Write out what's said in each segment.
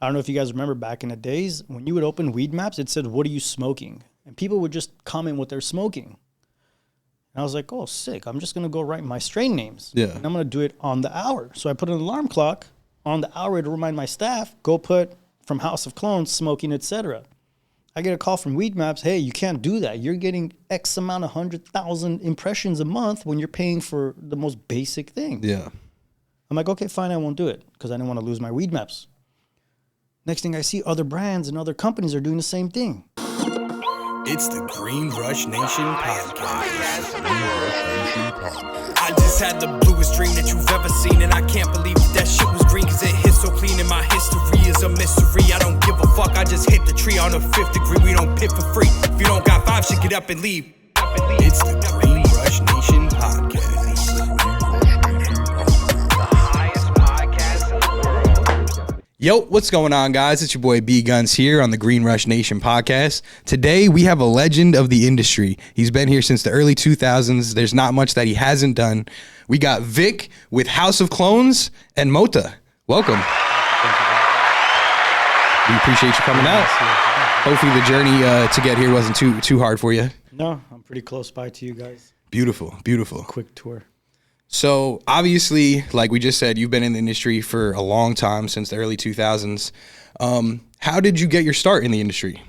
I don't know if you guys remember back in the days when you would open weed maps, it said, "What are you smoking?" And people would just comment what they're smoking. And I was like, "Oh, sick. I'm just going to go write my strain names. Yeah. And I'm going to do it on the hour." So I put an alarm clock on the hour to remind my staff, go put from House of Clones, smoking, etc. I get a call from Weed Maps, "Hey, you can't do that. You're getting X amount of 100,000 impressions a month when you're paying for the most basic thing." Yeah. I'm like, "Okay, fine, I won't do it," because I didn't want to lose my Weed Maps. Next thing I see, other brands and other companies are doing the same thing. It's the Green Rush Nation podcast. I just had the bluest dream that you've ever seen, and I can't believe that shit was green, cause it hit so clean, and my history is a mystery. I don't give a fuck, I just hit the tree on the 5th degree. We don't pit for free. If you don't got 5 shit, get up and leave. It's the Green Rush Nation podcast. Yo, what's going on, guys? It's your boy B-Gunz here on the Green Rush Nation podcast. Today, we have a legend of the industry. He's been here since the early 2000s. There's not much that he hasn't done. We got Vic with House of Clones and Motta. Welcome. We appreciate you coming out. Hopefully the journey to get here wasn't too hard for you. No, I'm pretty close by to you guys. Beautiful, beautiful. Quick tour. So obviously, like we just said, you've been in the industry for a long time, since the early 2000s. How did you get your start in the industry?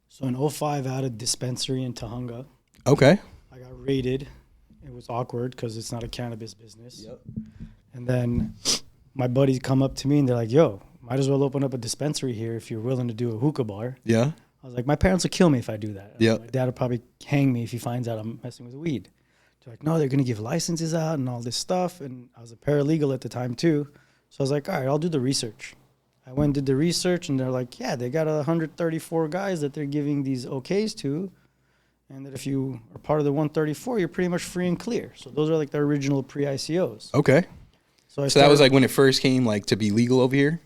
So in 2005, I had a dispensary in Tahunga. Okay. I got raided. It was awkward because it's not a cannabis business. Yep. And then my buddies come up to me and they're like, "Yo, might as well open up a dispensary here if you're willing to do a hookah bar." Yeah. I was like, "My parents will kill me if I do that. Yeah. My dad will probably hang me if he finds out I'm messing with weed." They're like, "No, they're going to give licenses out and all this stuff." And I was a paralegal at the time too. So I was like, "All right, I'll do the research." I went and did the research and they're like, "Yeah, they got 134 guys that they're giving these okays to. And that if you are part of the 134, you're pretty much free and clear." So those are like the original pre-ICOs. Okay. So that was like when it first came like to be legal over here?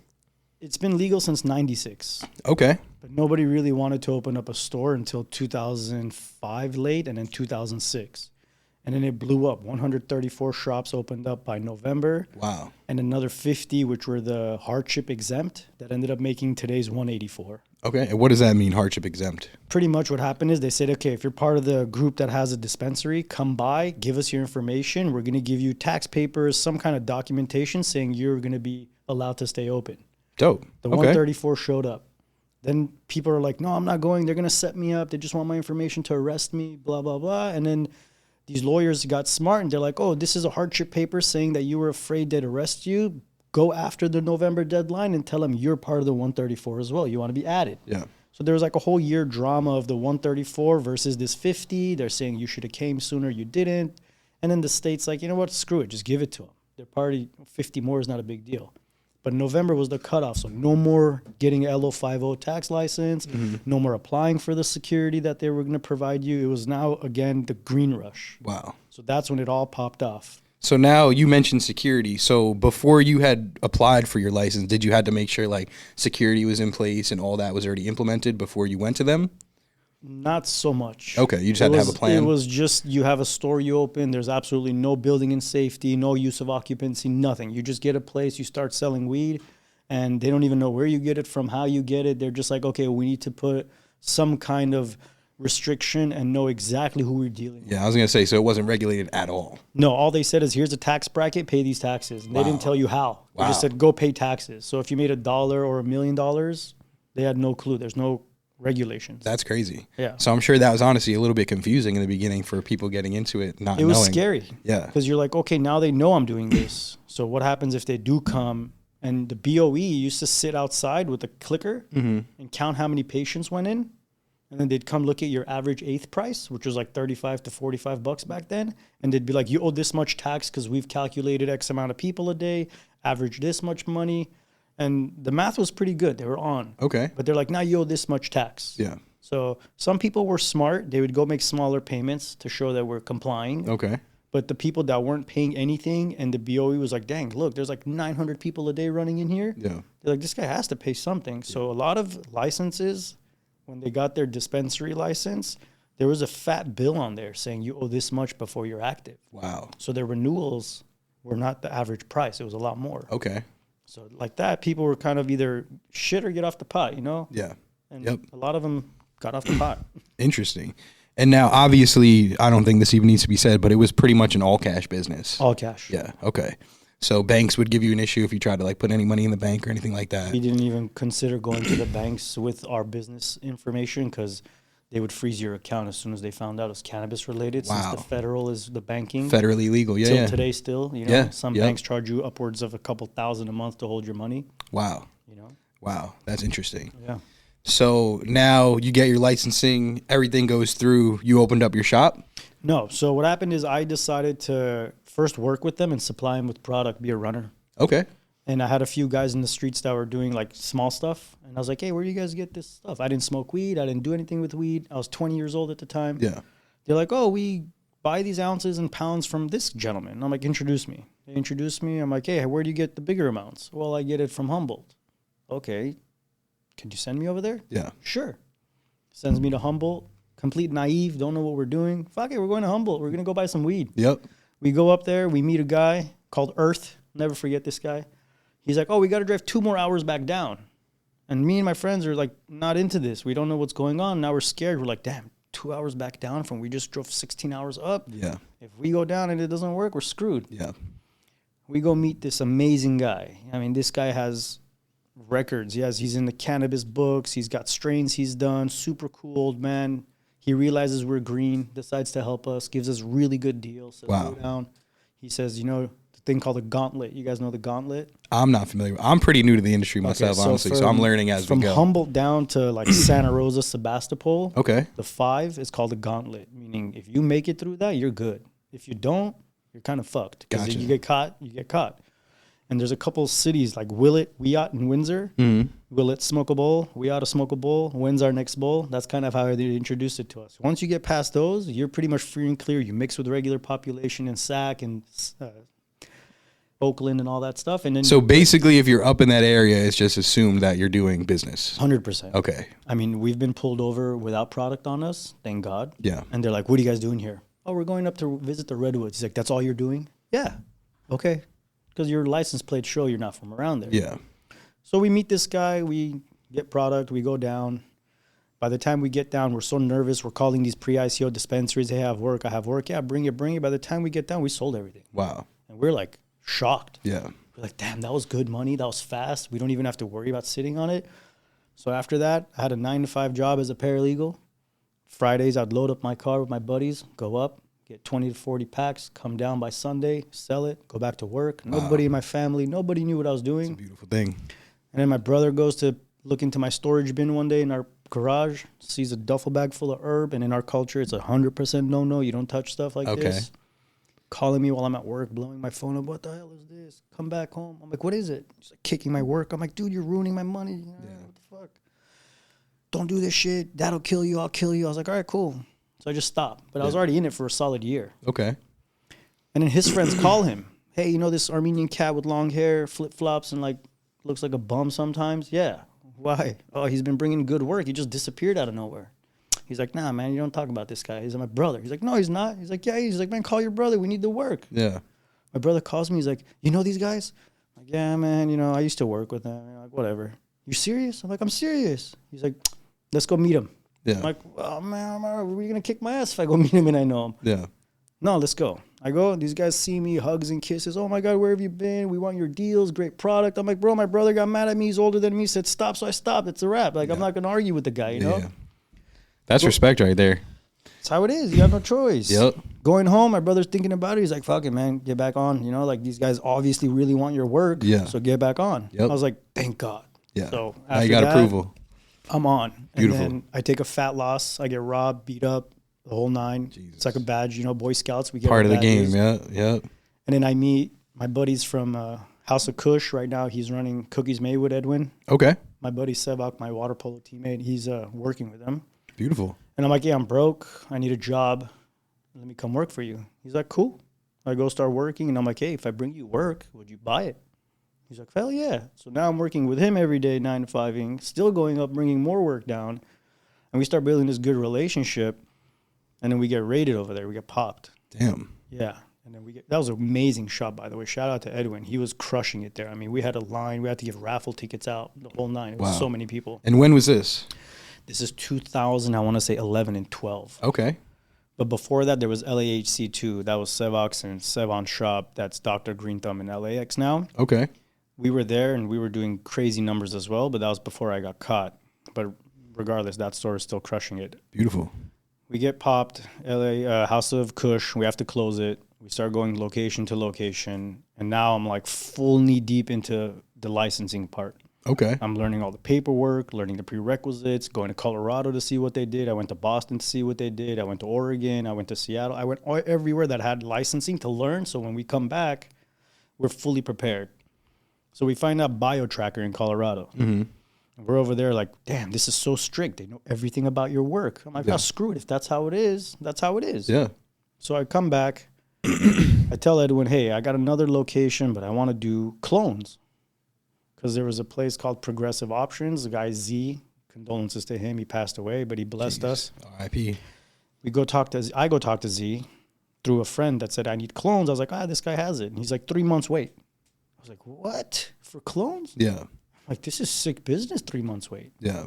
It's been legal since 96. Okay. But nobody really wanted to open up a store until 2005 late and then 2006. And then it blew up. 134 shops opened up by November. Wow. And another 50, which were the hardship exempt, that ended up making today's 184. Okay. And what does that mean, hardship exempt? Pretty much what happened is they said, "Okay, if you're part of the group that has a dispensary, come by, give us your information. We're going to give you tax papers, some kind of documentation saying you're going to be allowed to stay open." Dope. The Okay. 134 showed up. Then people are like, "No, I'm not going. They're going to set me up. They just want my information to arrest me, blah, blah, blah." And then these lawyers got smart and they're like, "Oh, this is a hardship paper saying that you were afraid they'd arrest you. Go after the November deadline and tell them you're part of the 134 as well. You want to be added." Yeah. So there was like a whole year drama of the 134 versus this 50. They're saying you should have came sooner, you didn't. And then the state's like, "You know what, screw it, just give it to them. Their party, 50 more is not a big deal." But November was the cutoff, so no more getting LO50 tax license, no more applying for the security that they were going to provide you. It was now, again, the green rush. Wow. So that's when it all popped off. So now you mentioned security. So before you had applied for your license, did you had to make sure like security was in place and all that was already implemented before you went to them? Not so much. Okay, you just had to have a plan. It was just you have a store you open. There's absolutely no building and safety, no use of occupancy, nothing. You just get a place, you start selling weed, and they don't even know where you get it from, how you get it. They're just like, "Okay, we need to put some kind of restriction and know exactly who we're dealing with." Yeah, I was going to say, so it wasn't regulated at all. No, all they said is, "Here's a tax bracket, pay these taxes." And they didn't tell you how. They just said, "Go pay taxes." So if you made $1 or $1 million, they had no clue. There's no regulations. That's crazy. Yeah. So I'm sure that was honestly a little bit confusing in the beginning for people getting into it, not knowing. It was scary. Yeah. Because you're like, okay, now they know I'm doing this. So what happens if they do come? And the BOE used to sit outside with a clicker and count how many patients went in. And then they'd come look at your average eighth price, which was like 35 to 45 bucks back then. And they'd be like, "You owe this much tax because we've calculated X amount of people a day, average this much money." And the math was pretty good. They were on. Okay. But they're like, "Now you owe this much tax." Yeah. So some people were smart. They would go make smaller payments to show that we're complying. Okay. But the people that weren't paying anything, and the BOE was like, "Dang, look, there's like 900 people a day running in here." Yeah. They're like, "This guy has to pay something." So a lot of licenses, when they got their dispensary license, there was a fat bill on there saying you owe this much before you're active. Wow. So their renewals were not the average price. It was a lot more. Okay. So like that, people were kind of either shit or get off the pot, you know? Yeah. And a lot of them got off the pot. Interesting. And now, obviously, I don't think this even needs to be said, but it was pretty much an all cash business. All cash. Yeah. Okay. So banks would give you an issue if you tried to like put any money in the bank or anything like that. We didn't even consider going to the banks with our business information because they would freeze your account as soon as they found out it was cannabis related. Wow. Since the federal is the banking. Federally legal. Yeah. Till today still, you know, Yeah. some banks charge you upwards of a couple $1,000 a month to hold your money. Wow. You know? Wow. That's interesting. Yeah. So now you get your licensing, everything goes through, you opened up your shop? No. So what happened is I decided to first work with them and supply them with product, be a runner. Okay. And I had a few guys in the streets that were doing like small stuff. And I was like, hey, where do you guys get this stuff? I didn't smoke weed. I didn't do anything with weed. I was 20 years old at the time. Yeah. They're like, oh, we buy these ounces and pounds from this gentleman. And I'm like, introduce me. They introduced me. I'm like, hey, where do you get the bigger amounts? Well, I get it from Humboldt. Okay. Can you send me over there? Yeah. Sure. Sends me to Humboldt. Complete naive. Don't know what we're doing. Fuck it. We're going to Humboldt. We're going to go buy some weed. Yep. We go up there. We meet a guy called Earth. Never forget this guy. He's like, oh, we got to drive 2 more hours back down. And me and my friends are like, not into this. We don't know what's going on. Now we're scared. We're like, damn, 2 hours back down from we just drove 16 hours up. Yeah. If we go down and it doesn't work, we're screwed. Yeah. We go meet this amazing guy. I mean, this guy has records. He's in the cannabis books. He's got strains he's done. Super cool old man. He realizes we're green, decides to help us, gives us really good deals. So Wow. go down. He says, you know, the thing called the gauntlet. You guys know the gauntlet? I'm not familiar. I'm pretty new to the industry myself, honestly, so I'm learning as we go. From Humboldt down to like Santa Rosa, Sebastopol, Okay. the 5 is called the gauntlet, meaning if you make it through that, you're good. If you don't, you're kind of fucked. Because Gotcha. you get caught, you get caught. And there's a couple cities like Willett, Wyatt, and Windsor. Mm-hmm. Willett, smoke a bowl. Wyatt, smoke a bowl. When's our next bowl? That's kind of how they introduced it to us. Once you get past those, you're pretty much free and clear. You mix with the regular population in Sac and Oakland and all that stuff. And then So basically, if you're up in that area, it's just assumed that you're doing business. 100%. Okay. I mean, we've been pulled over without product on us, thank God. Yeah. And they're like, what are you guys doing here? Oh, we're going up to visit the Redwoods. He's like, that's all you're doing? Yeah. Okay. Because your license plate show you're not from around there. Yeah. So we meet this guy. We get product. We go down. By the time we get down, we're so nervous. We're calling these pre-ICO dispensaries. Hey, I have work. I have work. Yeah, bring it, bring it. By the time we get down, we sold everything. Wow. And we're like shocked. Yeah. We're like, damn, that was good money. That was fast. We don't even have to worry about sitting on it. So after that, I had a 9-to-5 job as a paralegal. Fridays, I'd load up my car with my buddies, go up, get 20 to 40 packs, come down by Sunday, sell it, go back to work. Wow. Nobody in my family, nobody knew what I was doing. It's a beautiful thing. And then my brother goes to look into my storage bin one day in our garage, sees a duffel bag full of herb, and in our culture, it's 100% no-no. You don't touch stuff like this. Calling me while I'm at work, blowing my phone up. What the hell is this? Come back home. I'm like, what is it? He's like, kicking my work. I'm like, dude, you're ruining my money. You know, what the fuck? Don't do this shit. That'll kill you. I'll kill you. I was like, all right, cool. So I just stopped. But I was already in it for a solid year. Okay. And then his friends call him. Hey, you know this Armenian cat with long hair, flip-flops, and like looks like a bum sometimes? Yeah. Why? Oh, he's been bringing good work. He just disappeared out of nowhere. He's like, nah, man, you don't talk about this guy. He's my brother. He's like, no, he's not. He's like, yeah, he's like, man, call your brother. We need the work. Yeah. My brother calls me. He's like, you know these guys? I'm like, yeah, man, you know, I used to work with them. Like, whatever. You serious? I'm like, I'm serious. He's like, let's go meet him. Yeah. I'm like, oh, man, are we going to kick my ass if I go meet him and I know him? Yeah. No, let's go. I go, these guys see me, hugs and kisses. Oh, my God, where have you been? We want your deals, great product. I'm like, bro, my brother got mad at me. He's older than me. Said, stop, so I stopped. It's a wrap. Like, I'm not going to argue with the guy, you know? Yeah. That's respect right there. That's how it is. You have no choice. Yep. Going home, my brother's thinking about it. He's like, fuck it, man. Get back on. You know, like, these guys obviously really want your work. Yeah. So get back on. Yep. I was like, thank God. Yeah. So Now after you got that, approval. I'm on. Beautiful. And then I take a fat loss. I get robbed, beat up, the whole nine. Jesus. It's like a badge, you know, Boy Scouts. We get Part of the our game. badges. Yeah. Yeah. And then I meet my buddies from House of Kush. Right now, he's running Cookies Made with Edwin. Okay. My buddy Sevak, my water polo teammate, he's working with them. Beautiful. And I'm like, yeah, I'm broke. I need a job. Let me come work for you. He's like, cool. I go start working, and I'm like, hey, if I bring you work, would you buy it? He's like, hell yeah. So now I'm working with him every day, 9 to 5, still going up, bringing more work down. And we start building this good relationship, and then we get raided over there. We get popped. Damn. Yeah. And then that was an amazing shop, by the way. Shout out to Edwin. He was crushing it there. I mean, we had a line. We had to give raffle tickets out, the whole nine. It was so many people. And when was this? This is 2000, I want to say 11 and 12. Okay. But before that, there was LAHC2. That was Sevox and Sevon shop. That's Dr. Green Thumb in LAX now. Okay. We were there, and we were doing crazy numbers as well, but that was before I got caught. But regardless, that store is still crushing it. Beautiful. We get popped, LA House of Kush. We have to close it. We start going location to location, and now I'm like full knee deep into the licensing part. Okay. I'm learning all the paperwork, learning the prerequisites, going to Colorado to see what they did. I went to Boston to see what they did. I went to Oregon. I went to Seattle. I went everywhere that had licensing to learn. So when we come back, we're fully prepared. So we find out BioTracker in Colorado. Mm-hmm. And we're over there like, damn, this is so strict. They know everything about your work. I'm like, oh, screw it. If that's how it is, that's how it is. Yeah. So I come back. I tell Edwin, hey, I got another location, but I want to do clones. Because there was a place called Progressive Options. The guy Z, condolences to him. He passed away, but he blessed us. R.I.P. I go talk to Z through a friend that said, I need clones. I was like, this guy has it. And he's like, 3 months wait. I was like, what? For clones? Yeah. I'm like, this is sick business, 3 months wait. Yeah.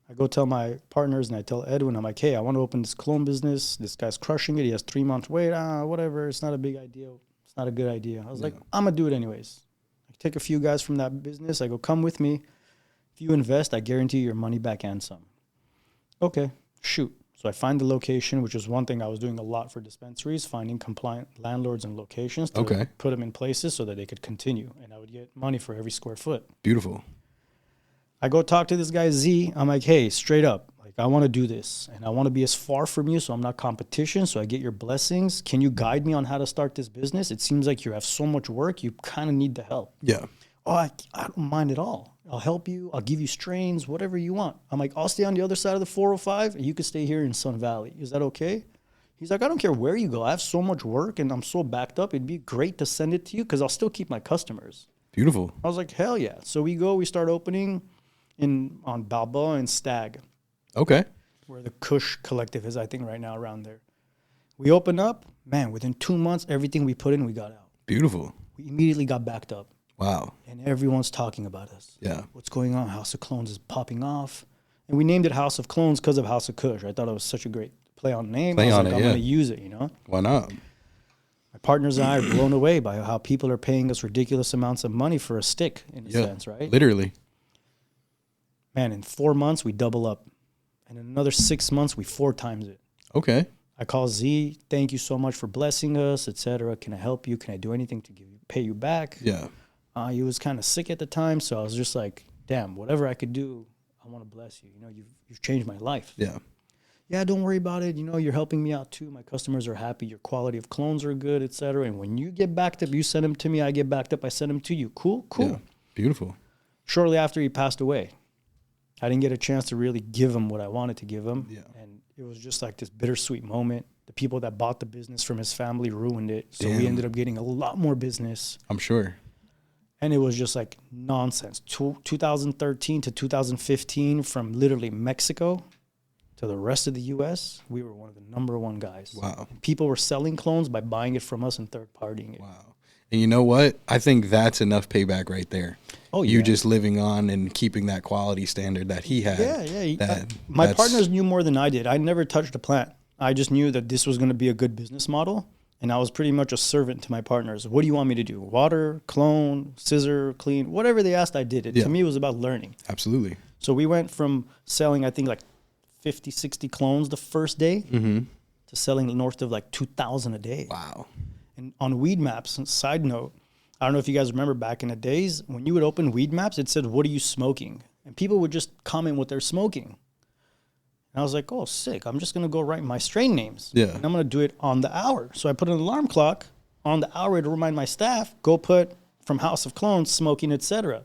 I go tell my partners and I tell Edwin, I'm like, hey, I want to open this clone business. This guy's crushing it. He has 3 months wait. Whatever. It's not a big idea. It's not a good idea. I was like, I'm going to do it anyways. I take a few guys from that business. I go, come with me. If you invest, I guarantee your money back and some. Okay, shoot. So I find the location, which is one thing I was doing a lot for dispensaries, finding compliant landlords and locations to put them in places so that they could continue. And I would get money for every square foot. Beautiful. I go talk to this guy, Z. I'm like, hey, straight up, like I want to do this. And I want to be as far from you so I'm not competition, so I get your blessings. Can you guide me on how to start this business? It seems like you have so much work. You kind of need the help. Yeah. Oh, I don't mind at all. I'll help you. I'll give you strains, whatever you want. I'm like, I'll stay on the other side of the 405, and you can stay here in Sun Valley. Is that okay? He's like, I don't care where you go. I have so much work, and I'm so backed up. It'd be great to send it to you because I'll still keep my customers. Beautiful. I was like, hell yeah. So we start opening on Balboa and Stag. Okay. Where the Kush Collective is, I think, right now around there. We open up. Man, within 2 months, everything we put in, we got out. Beautiful. We immediately got backed up. Wow. And everyone's talking about us. Yeah. What's going on? House of Clones is popping off. And we named it House of Clones because of House of Kush. I thought it was such a great play on name. I'm going to use it, you know? Why not? My partners and I are blown away by how people are paying us ridiculous amounts of money for a stick, in a sense, right? Literally. Man, in 4 months, we double up. And in another 6 months, we 4 times it. Okay. I call Z, thank you so much for blessing us, etc. Can I help you? Can I do anything to pay you back? Yeah. He was kind of sick at the time, so I was just like, damn, whatever I could do, I want to bless you. You know, you've changed my life. Yeah. Yeah, don't worry about it. You know, you're helping me out too. My customers are happy. Your quality of clones are good, etc. And when you get backed up, you send them to me. I get backed up. I send them to you. Cool. Yeah. Beautiful. Shortly after he passed away, I didn't get a chance to really give him what I wanted to give him. Yeah. And it was just like this bittersweet moment. The people that bought the business from his family ruined it. So we ended up getting a lot more business. I'm sure. And it was just like nonsense. 2013 to 2015, from literally Mexico to the rest of the U.S., we were one of the #1 guys. Wow. And people were selling clones by buying it from us and third-partying it. Wow. And you know what? I think that's enough payback right there. Oh, yeah. You just living on and keeping that quality standard that he had. Yeah. My partners knew more than I did. I never touched a plant. I just knew that this was going to be a good business model. And I was pretty much a servant to my partners. What do you want me to do? Water, clone, scissor, clean, whatever they asked, I did it. To me, it was about learning. Absolutely. So we went from selling, I think, like 50, 60 clones the first day to selling north of like 2,000 a day. Wow. And on Weed Maps, side note, I don't know if you guys remember back in the days, when you would open Weed Maps, it said, what are you smoking? And people would just comment what they're smoking. And I was like, oh, sick. I'm just going to go write my strain names. Yeah. And I'm going to do it on the hour. So I put an alarm clock on the hour to remind my staff, go put from House of Clones, smoking, etc.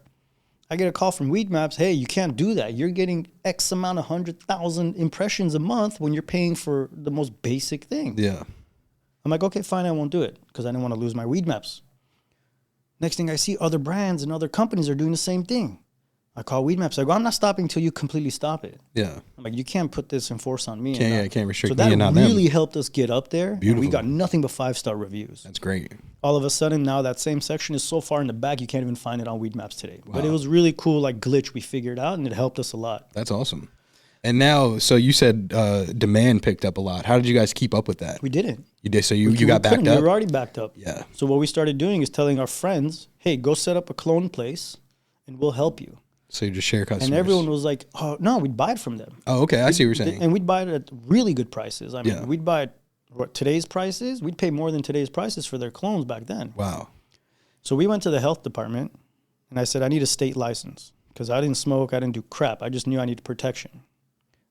I get a call from Weed Maps, hey, you can't do that. You're getting X amount of 100,000 impressions a month when you're paying for the most basic thing. Yeah. I'm like, okay, fine, I won't do it because I didn't want to lose my Weed Maps. Next thing I see, other brands and other companies are doing the same thing. I call Weed Maps. I go, I'm not stopping until you completely stop it. Yeah. I'm like, you can't put this in force on me. Can't restrict me. So that them. really helped us get up there. Beautiful. And we got nothing but 5-star reviews. That's great. All of a sudden, now that same section is so far in the back, you can't even find it on Weed Maps today. Wow. But it was really cool, like glitch we figured out, and it helped us a lot. That's awesome. And now, so you said demand picked up a lot. How did you guys keep up with that? We didn't. You did. So you got backed up? We were already backed up. Yeah. So what we started doing is telling our friends, hey, go set up a clone place, and we'll help you. So you just share customers. And everyone was like, oh, no, we'd buy it from them. Oh, okay. I see what you're saying. And we'd buy it at really good prices. I mean, we'd buy it, what today's prices, we'd pay more than today's prices for their clones back then. Wow. So we went to the health department, and I said, I need a state license because I didn't smoke. I didn't do crap. I just knew I needed protection.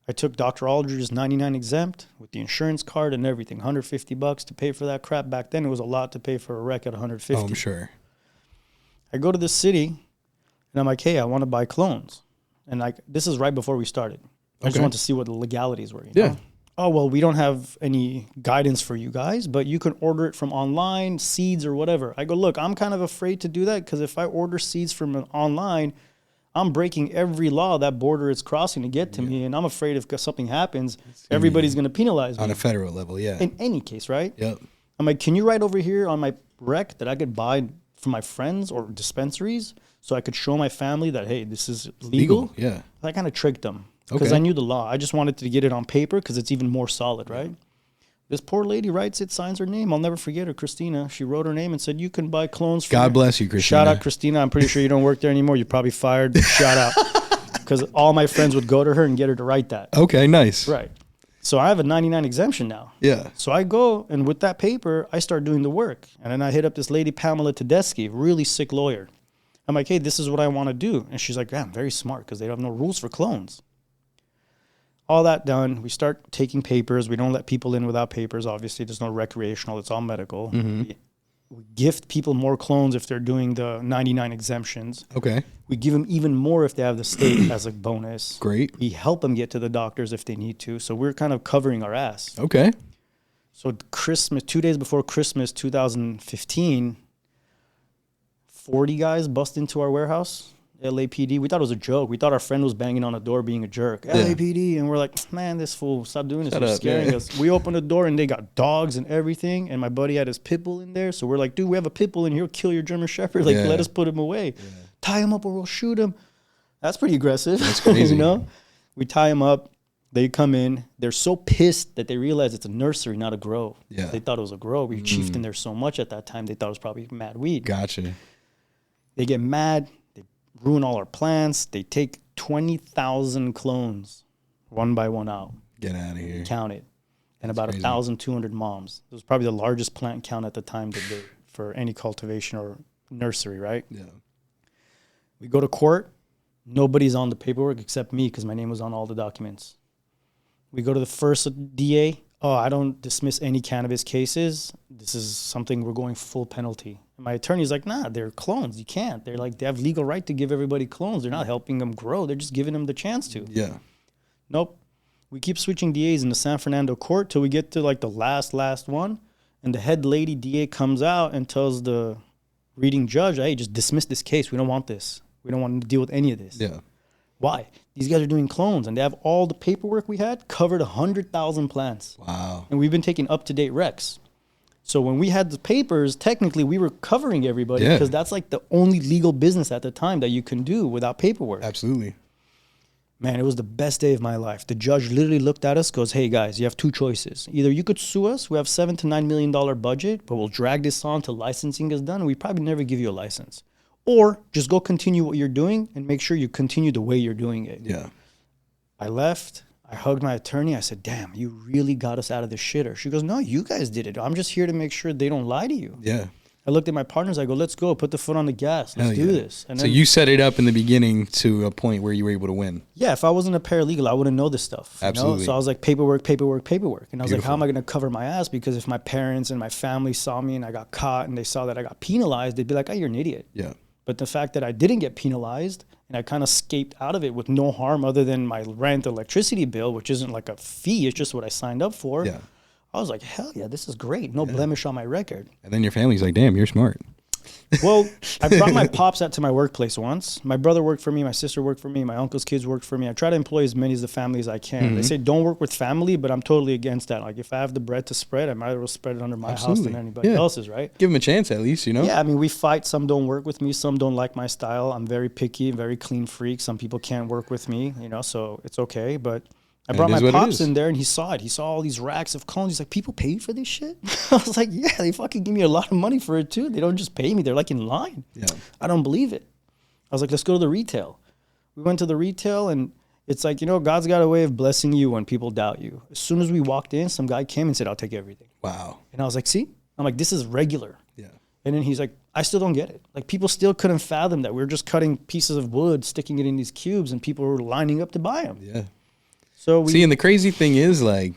I took Dr. Aldridge's 99 exempt with the insurance card and everything, $150 to pay for that crap. Back then, it was a lot to pay for a rec at $150. Oh, I'm sure. I go to the city. And I'm like, hey, I want to buy clones. And like, this is right before we started. I just want to see what the legalities were. You know? Oh, well, we don't have any guidance for you guys, but you can order it from online, seeds or whatever. I go, look, I'm kind of afraid to do that because if I order seeds from online, I'm breaking every law that border is crossing to get to me. And I'm afraid if something happens, everybody's going to penalize me. On a federal level, yeah. In any case, right? Yep. I'm like, can you write over here on my rec that I could buy from my friends or dispensaries so I could show my family that, hey, this is legal? Yeah. I kind of tricked them because I knew the law. I just wanted to get it on paper because it's even more solid, right? This poor lady writes it, signs her name. I'll never forget her, Christina. She wrote her name and said, you can buy clones from God bless you, Christina. Shout out, Christina. I'm pretty sure you don't work there anymore. You're probably fired, but shout out. Because all my friends would go to her and get her to write that. Okay, nice. Right. So I have a 99 exemption now. Yeah. So I go, and with that paper, I start doing the work. And then I hit up this lady, Pamela Tedeschi, really sick lawyer. I'm like, hey, this is what I want to do. And she's like, yeah, I'm very smart because they have no rules for clones. All that done, we start taking papers. We don't let people in without papers. Obviously, there's no recreational. It's all medical. We gift people more clones if they're doing the 99 exemptions. Okay. We give them even more if they have the state as a bonus. Great. We help them get to the doctors if they need to. So we're kind of covering our ass. Okay. So Christmas, 2 days before Christmas 2015, 40 guys bust into our warehouse, LAPD. We thought it was a joke. We thought our friend was banging on the door being a jerk. LAPD. And we're like, man, this fool, stop doing this. You're scaring us. We opened the door and they got dogs and everything. And my buddy had his pit bull in there. So we're like, dude, we have a pit bull in here. He'll kill your German Shepherd. Like, let us put him away. Yeah. Tie him up or we'll shoot him. That's pretty aggressive. That's crazy. You know? We tie him up. They come in. They're so pissed that they realize it's a nursery, not a grow. Yeah. They thought it was a grow. We chiefed in there so much at that time, they thought it was probably mad weed. Gotcha. They get mad. They ruin all our plants. They take 20,000 clones one by one out. Get out of here. Count it. And about 1,200 moms. It was probably the largest plant count at the time to do for any cultivation or nursery, right? Yeah. We go to court. Nobody's on the paperwork except me because my name was on all the documents. We go to the first DA. Oh, I don't dismiss any cannabis cases. This is something we're going full penalty. And my attorney's like, nah, they're clones. You can't. They're like, they have legal right to give everybody clones. They're not helping them grow. They're just giving them the chance to. Yeah. Nope. We keep switching DAs in the San Fernando court till we get to like the last one. And the head lady DA comes out and tells the reading judge, hey, just dismiss this case. We don't want this. We don't want to deal with any of this. Yeah. Why? These guys are doing clones, and they have all the paperwork we had covered 100,000 plants. Wow. And we've been taking up-to-date recs. So when we had the papers, technically we were covering everybody because that's like the only legal business at the time that you can do without paperwork. Absolutely. Man, it was the best day of my life. The judge literally looked at us, goes, hey guys, you have two choices. Either you could sue us, we have $7 to $9 million budget, but we'll drag this on till licensing is done, and we probably never give you a license. Or just go continue what you're doing and make sure you continue the way you're doing it. Yeah. I left. I hugged my attorney. I said, damn, you really got us out of the shitter. She goes, no, you guys did it. I'm just here to make sure they don't lie to you. Yeah. I looked at my partners. I go, let's go. Put the foot on the gas. Let's do this. And so then, you set it up in the beginning to a point where you were able to win. Yeah. If I wasn't a paralegal, I wouldn't know this stuff. Absolutely. You know? So I was like, paperwork. And I was like, how am I going to cover my ass? Because if my parents and my family saw me and I got caught and they saw that I got penalized, they'd be like, oh, you're an idiot. Yeah. But the fact that I didn't get penalized and I kind of escaped out of it with no harm other than my rent, electricity bill, which isn't like a fee, it's just what I signed up for. Yeah. I was like, hell yeah, this is great. No blemish on my record. And then your family's like, damn, you're smart. Well, I brought my pops out to my workplace once. My brother worked for me. My sister worked for me. My uncle's kids worked for me. I try to employ as many as the family as I can. They say don't work with family, but I'm totally against that. Like if I have the bread to spread, I might as well spread it under my house than anybody else's, right? Give them a chance at least, you know? Yeah, I mean, we fight. Some don't work with me. Some don't like my style. I'm very picky, very clean freak. Some people can't work with me, you know, so it's okay. But I brought my pops in there and he saw it. He saw all these racks of clones. He's like, people pay you for this shit? I was like, yeah, they fucking give me a lot of money for it too. They don't just pay me. They're like in line. Yeah. I don't believe it. I was like, let's go to the retail. We went to the retail and it's like, you know, God's got a way of blessing you when people doubt you. As soon as we walked in, some guy came and said, I'll take everything. Wow. And I was like, see? I'm like, this is regular. Yeah. And then he's like, I still don't get it. Like people still couldn't fathom that we were just cutting pieces of wood, sticking it in these cubes and people were lining up to buy them. Yeah. So see, and the crazy thing is, like,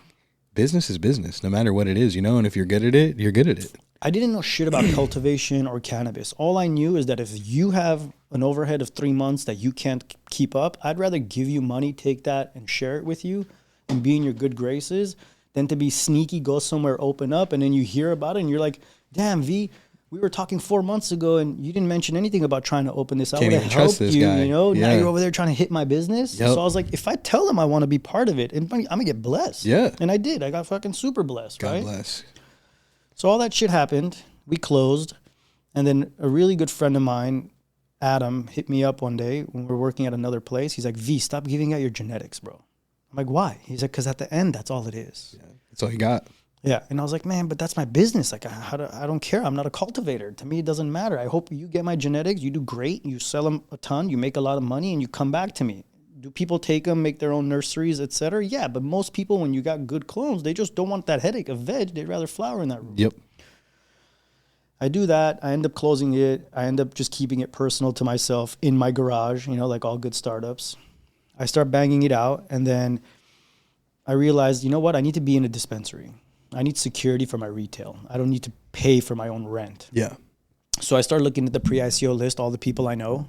business is business, no matter what it is, you know, and if you're good at it, you're good at it. I didn't know shit about cultivation or cannabis. All I knew is that if you have an overhead of 3 months that you can't keep up, I'd rather give you money, take that and share it with you and be in your good graces than to be sneaky, go somewhere, open up, and then you hear about it and you're like, damn, V, we were talking 4 months ago and you didn't mention anything about trying to open this. I would have helped you, you know? Yeah. Now you're over there trying to hit my business. Yep. So I was like, if I tell them I want to be part of it, I'm going to get blessed. Yeah. And I did. I got fucking super blessed, God right? bless. So all that shit happened. We closed. And then a really good friend of mine, Adam, hit me up one day when we were working at another place. He's like, V, stop giving out your genetics, bro. I'm like, why? He's like, because at the end, that's all it is. Yeah. That's all you got. Yeah. And I was like, man, but that's my business. Like, I don't care. I'm not a cultivator. To me, it doesn't matter. I hope you get my genetics. You do great. You sell them a ton. You make a lot of money and you come back to me. Do people take them, make their own nurseries, et cetera? Yeah. But most people, when you got good clones, they just don't want that headache of veg. They'd rather flower in that room. Yep. I do that. I end up closing it. I end up just keeping it personal to myself in my garage, you know, like all good startups. I start banging it out. And then I realized, you know what? I need to be in a dispensary. I need security for my retail. I don't need to pay for my own rent. Yeah. So I start looking at the pre-ICO list, all the people I know.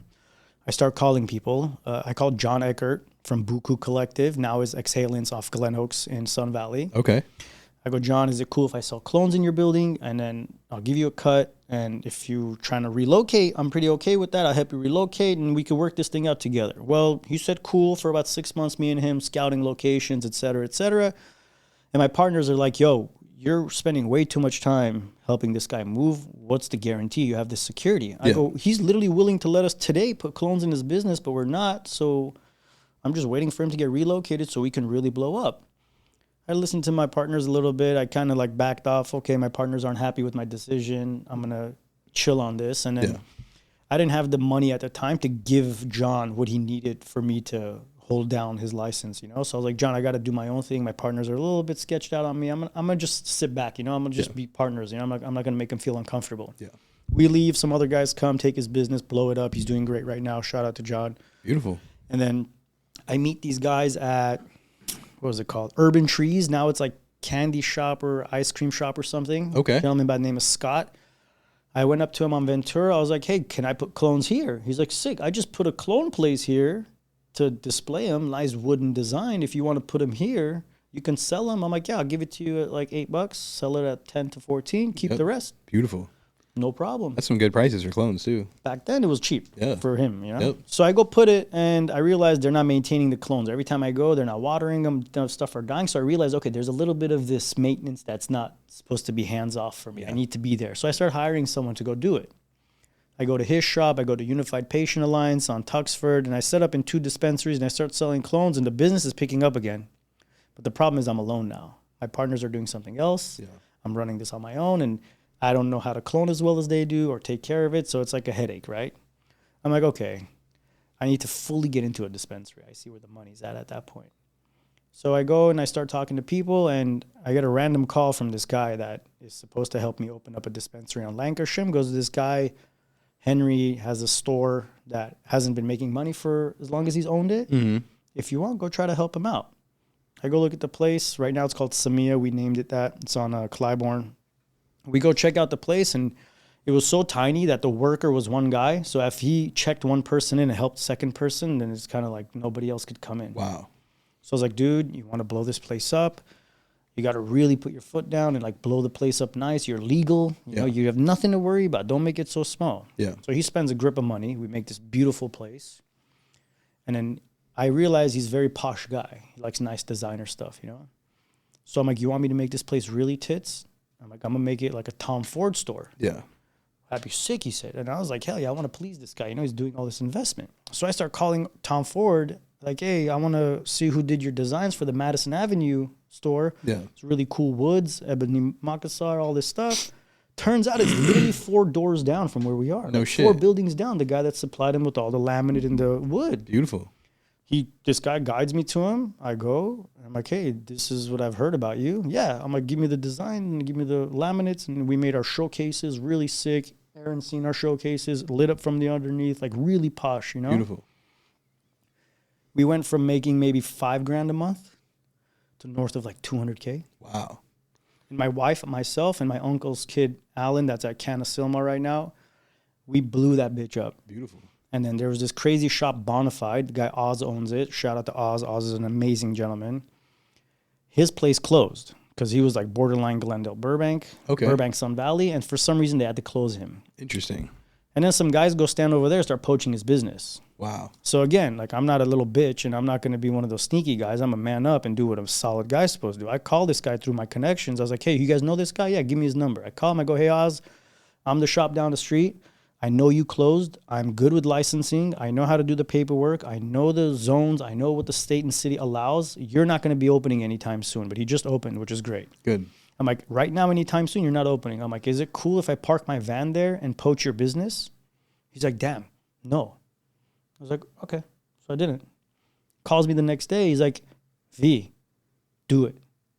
I start calling people. I called John Eckert from Buku Collective, now is Exhalants off Glen Oaks in Sun Valley. Okay. I go, John, is it cool if I sell clones in your building? And then I'll give you a cut. And if you're trying to relocate, I'm pretty okay with that. I'll help you relocate and we could work this thing out together. Well, he said cool for about 6 months, me and him scouting locations, et cetera, et cetera. And my partners are like, yo, you're spending way too much time helping this guy move. What's the guarantee you have this security? I go, he's literally willing to let us today put clones in his business, but we're not. So I'm just waiting for him to get relocated so we can really blow up. I listened to my partners a little bit. I kind of like backed off. Okay, my partners aren't happy with my decision. I'm going to chill on this. And then I didn't have the money at the time to give John what he needed for me to hold down his license, you know? So I was like, John, I got to do my own thing. My partners are a little bit sketched out on me. I'm gonna just sit back, you know? I'm going to just be partners, you know? I'm not going to make him feel uncomfortable. Yeah. We leave. Some other guys come, take his business, blow it up. He's doing great right now. Shout out to John. Beautiful. And then I meet these guys at, what was it called? Urban Trees. Now it's like candy shop or ice cream shop or something. Okay. A gentleman by the name of Scott. I went up to him on Ventura. I was like, hey, can I put clones here? He's like, sick. I just put a clone place here to display them. Nice wooden design. If you want to put them here, you can sell them. I'm like, yeah, I'll give it to you at like $8. Sell it at 10 to 14. Keep the rest. Beautiful. No problem. That's some good prices for clones too. Back then it was cheap for him, you know? Yep. So I go put it and I realized they're not maintaining the clones. Every time I go, they're not watering them, stuff are dying. So I realized, okay, there's a little bit of this maintenance that's not supposed to be hands off for me. I need to be there. So I start hiring someone to go do it. I go to his shop, I go to Unified Patient Alliance on Tuxford, and I set up in 2 dispensaries and I start selling clones and the business is picking up again. But the problem is I'm alone now. My partners are doing something else. Yeah. I'm running this on my own and I don't know how to clone as well as they do or take care of it. So it's like a headache, right? I'm like, okay, I need to fully get into a dispensary. I see where the money's at that point. So I go and I start talking to people and I get a random call from this guy that is supposed to help me open up a dispensary on Lancashire. Goes, this guy, Henry, has a store that hasn't been making money for as long as he's owned it. Mm-hmm. If you want, go try to help him out. I go look at the place. Right now it's called Samia. We named it that. It's on Clybourne. We go check out the place, and it was so tiny that the worker was one guy. So if he checked one person in and helped the second person, then it's kind of like nobody else could come in. Wow. So I was like, dude, you want to blow this place up? You got to really put your foot down and like blow the place up nice. You're legal. You know, you have nothing to worry about. Don't make it so small. Yeah. So he spends a grip of money. We make this beautiful place. And then I realize he's a very posh guy. He likes nice designer stuff, you know? So I'm like, you want me to make this place really tits? I'm like, I'm going to make it like a Tom Ford store. Yeah. That'd be sick, he said. And I was like, hell yeah, I want to please this guy. You know, he's doing all this investment. So I start calling Tom Ford, like, hey, I want to see who did your designs for the Madison Avenue store. Yeah. It's really cool woods, ebony Makassar, all this stuff. Turns out it's literally 4 doors down from where we are. No like shit. 4 buildings down, the guy that supplied him with all the laminate and the wood. Beautiful. This guy guides me to him. I go, and I'm like, hey, this is what I've heard about you. Yeah. I'm like, give me the design and give me the laminates. And we made our showcases really sick. Aaron's seen our showcases lit up from the underneath, like really posh, you know? Beautiful. We went from making maybe $5,000 a month to north of like 200K. Wow. And my wife, myself, and my uncle's kid, Alan, that's at Canasilma right now, we blew that bitch up. Beautiful. And then there was this crazy shop, Bonafide. The guy Oz owns it. Shout out to Oz. Oz is an amazing gentleman. His place closed because he was like borderline Glendale, Burbank, Burbank, Sun Valley. And for some reason, they had to close him. Interesting. And then some guys go stand over there and start poaching his business. Wow. So again, like I'm not a little bitch and I'm not going to be one of those sneaky guys. I'm a man up and do what a solid guy's supposed to do. I call this guy through my connections. I was like, hey, you guys know this guy? Yeah, give me his number. I call him. I go, hey, Oz, I'm the shop down the street. I know you closed. I'm good with licensing. I know how to do the paperwork. I know the zones. I know what the state and city allows. You're not going to be opening anytime soon, but he just opened, which is great. Good. I'm like, right now, anytime soon, you're not opening. I'm like, is it cool if I park my van there and poach your business? He's like, damn, no. I was like, okay. So I didn't. Calls me the next day. He's like, V, do it.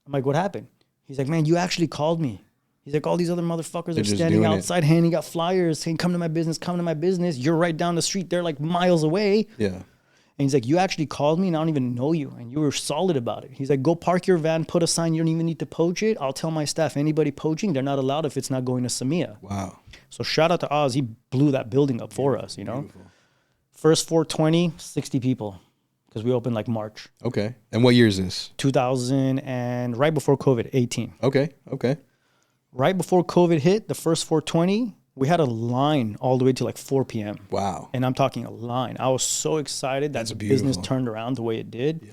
I'm like, what happened? He's like, man, you actually called me. He's like, all these other motherfuckers are standing outside handing out flyers saying, come to my business, come to my business. You're right down the street. They're like miles away. Yeah. And he's like, you actually called me and I don't even know you. And you were solid about it. He's like, go park your van, put a sign. You don't even need to poach it. I'll tell my staff, anybody poaching, they're not allowed if it's not going to Samia. Wow. So shout out to Oz. He blew that building up for us, you know. Beautiful. First 420, 60 people. Because we opened like March. Okay. And what year is this? 2000 and right before COVID, 18. Okay. Okay. Right before COVID hit, the first 420, we had a line all the way to like 4 p.m. Wow. And I'm talking a line. I was so excited that the business turned around the way it did. Yeah.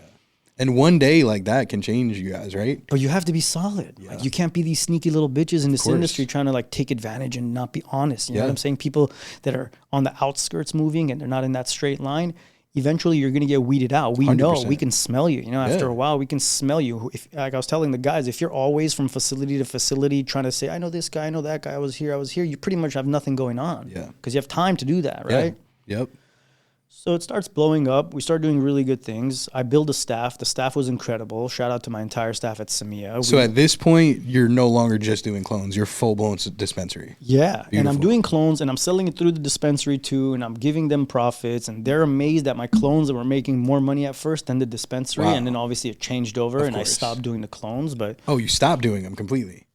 And one day like that can change you guys, right? But you have to be solid. Yeah. Like you can't be these sneaky little bitches in this industry trying to like take advantage and not be honest. You know what I'm saying? People that are on the outskirts moving and they're not in that straight line. Eventually, you're going to get weeded out. We 100%. know. We can smell you. You know, after a while, we can smell you. If, like I was telling the guys, if you're always from facility to facility trying to say, I know this guy, I know that guy, I was here, you pretty much have nothing going on. Yeah. Because you have time to do that, right? Yeah. Yep. So it starts blowing up. We start doing really good things. I build a staff. The staff was incredible. Shout out to my entire staff at Samia. So at this point, you're no longer just doing clones. You're full-blown dispensary. Yeah. Beautiful. And I'm doing clones and I'm selling it through the dispensary too. And I'm giving them profits. And they're amazed that my clones that were making more money at first than the dispensary. Wow. And then obviously it changed over and I stopped doing the clones. But oh, you stopped doing them completely?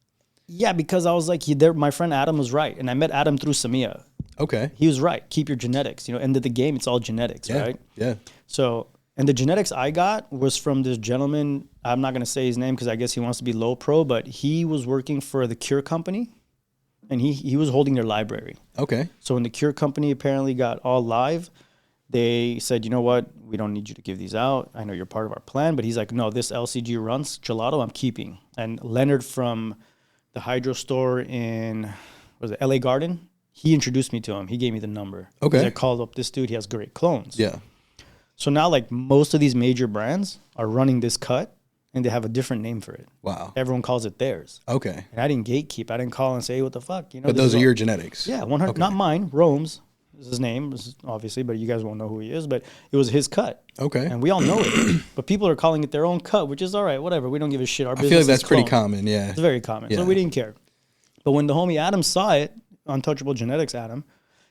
yeah, because I was like, my friend Adam was right. And I met Adam through Samia. Okay. He was right. Keep your genetics. You know, end of the game, it's all genetics, right? Yeah. So, and the genetics I got was from this gentleman. I'm not going to say his name because I guess he wants to be low pro, but he was working for the Cure Company and he was holding their library. Okay. So when the Cure Company apparently got all live, they said, you know what? We don't need you to give these out. I know you're part of our plan, but he's like, no, this LCG runs gelato I'm keeping. And Leonard from the Hydro store in, was it LA Garden? He introduced me to him. He gave me the number. Okay. I called up this dude. He has great clones. Yeah. So now, like, most of these major brands are running this cut, and they have a different name for it. Wow. Everyone calls it theirs. Okay. And I didn't gatekeep. I didn't call and say, hey, what the fuck? You know. But those are your genetics. Yeah, 100. Okay. Not mine. Rome's is his name, obviously, but you guys won't know who he is. But it was his cut. Okay. And we all know it. But people are calling it their own cut, which is all right. Whatever. We don't give a shit. Our business I feel like that's is pretty clone. common. Yeah. It's very common. Yeah. So we didn't care. But when the homie Adam saw it, Untouchable Genetics Adam,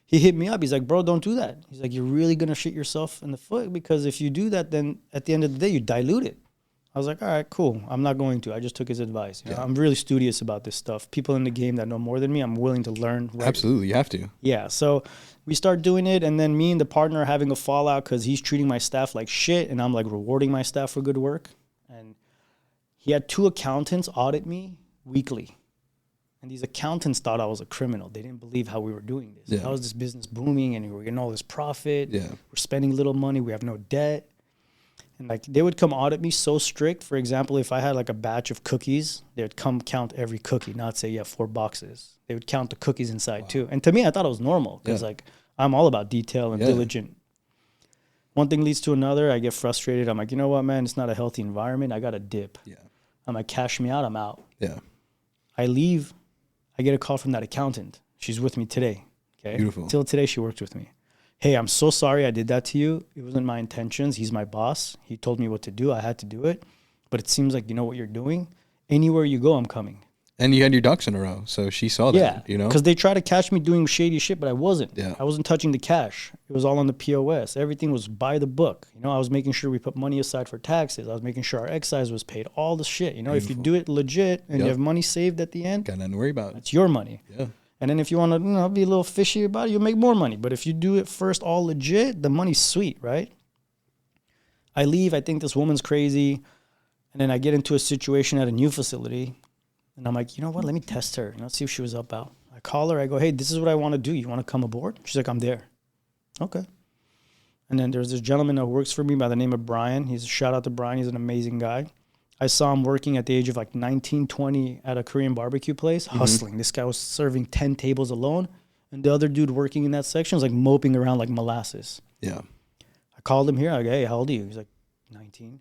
he hit me up. He's like, bro, don't do that. He's like, you're really going to shoot yourself in the foot because if you do that, then at the end of the day, you dilute it. I was like, all right, cool. I'm not going to. I just took his advice. You know, I'm really studious about this stuff. People in the game that know more than me, I'm willing to learn. Right? Absolutely. You have to. Yeah. So we start doing it. And then me and the partner are having a fallout because he's treating my staff like shit. And I'm like rewarding my staff for good work. And He had 2 accountants audit me weekly. And these accountants thought I was a criminal. They didn't believe how we were doing this. How is this business booming and we're getting all this profit? We're spending little money. We have no debt. And like they would come audit me so strict. For example, if I had like a batch of cookies, they would come count every cookie, not say, 4 boxes. They would count the cookies inside too. And to me, I thought it was normal because like I'm all about detail and diligent. One thing leads to another. I get frustrated. I'm like, you know what, man? It's not a healthy environment. I got to dip. I'm like, cash me out. I'm out. I leave. I get a call from that accountant. She's with me today. Okay. Beautiful. Till today, she works with me. Hey, I'm so sorry I did that to you. It wasn't my intentions. He's my boss. He told me what to do. I had to do it. But it seems like you know what you're doing. Anywhere you go, I'm coming. And you had your ducks in a row. So she saw that, you know? Because they try to catch me doing shady shit, but I wasn't. Yeah. I wasn't touching the cash. It was all on the POS. Everything was by the book. You know, I was making sure we put money aside for taxes. I was making sure our excise was paid. All the shit. You know, if you do it legit and you have money saved at the end, got nothing to worry about. it's your money. Yeah. And then if you want to be a little fishy about it, you'll make more money. But if you do it first all legit, the money's sweet, right? I leave. I think this woman's crazy. And then I get into a situation at a new facility. And I'm like, you know what? Let me test her. Let's see if she was up out. I call her. I go, hey, this is what I want to do. You want to come aboard? She's like, I'm there. Okay. And then there's this gentleman that works for me by the name of Brian. He's a shout out to Brian. He's an amazing guy. I saw him working at the age of like 19, 20 at a Korean barbecue place, hustling. This guy was serving 10 tables alone. And the other dude working in that section was like moping around like molasses. Yeah. I called him here. I go, hey, how old are you? He's like 19.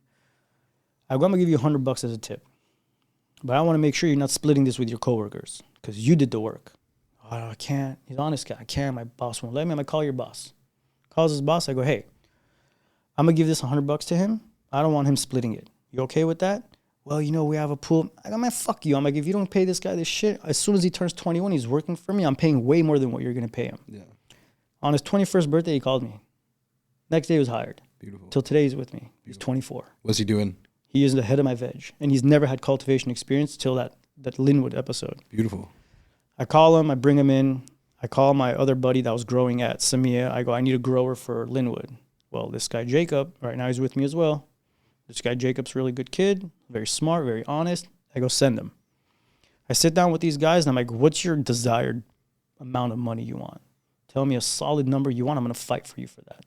I go, I'm going to give you $100 as a tip. But I want to make sure you're not splitting this with your coworkers because you did the work. Oh, I can't. He's an honest guy. I can't. My boss won't let me. I'm going to call your boss. Calls his boss. I go, hey, I'm going to give this $100 to him. I don't want him splitting it. You okay with that? Well, you know, we have a pool. I go, man, fuck you. I'm like, if you don't pay this guy this shit, as soon as he turns 21, he's working for me. I'm paying way more than what you're going to pay him. Yeah. On his 21st birthday, he called me. Next day, he was hired. Beautiful. Till today, he's with me. He's 24. What's he doing? He is the head of my veg, and he's never had cultivation experience till that Linwood episode. Beautiful. I call him. I bring him in. I call my other buddy that was growing at Samia. I go, I need a grower for Linwood. Well, this guy, Jacob, right now he's with me as well. This guy, Jacob's a really good kid, very smart, very honest. I go, send him. I sit down with these guys, and I'm like, what's your desired amount of money you want? Tell me a solid number you want. I'm going to fight for you for that.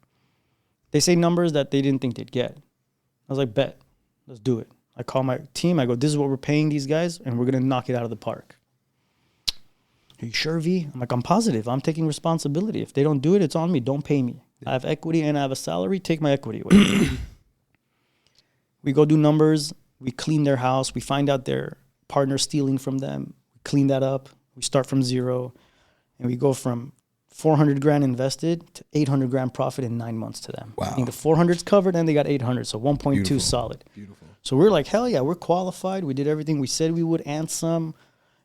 They say numbers that they didn't think they'd get. I was like, bet. Let's do it. I call my team. I go, this is what we're paying these guys, and we're going to knock it out of the park. Are you sure, V? I'm like, I'm positive. I'm taking responsibility. If they don't do it, it's on me. Don't pay me. I have equity and I have a salary. Take my equity away. We go do numbers. We clean their house. We find out their partner stealing from them. We clean that up. We start from zero. And we go from 400 grand invested to 800 grand profit in 9 months to them. Wow. I think the 400's covered and they got 800. So 1.2 Beautiful. solid. Beautiful. So we're like, hell yeah, we're qualified. We did everything we said we would and some.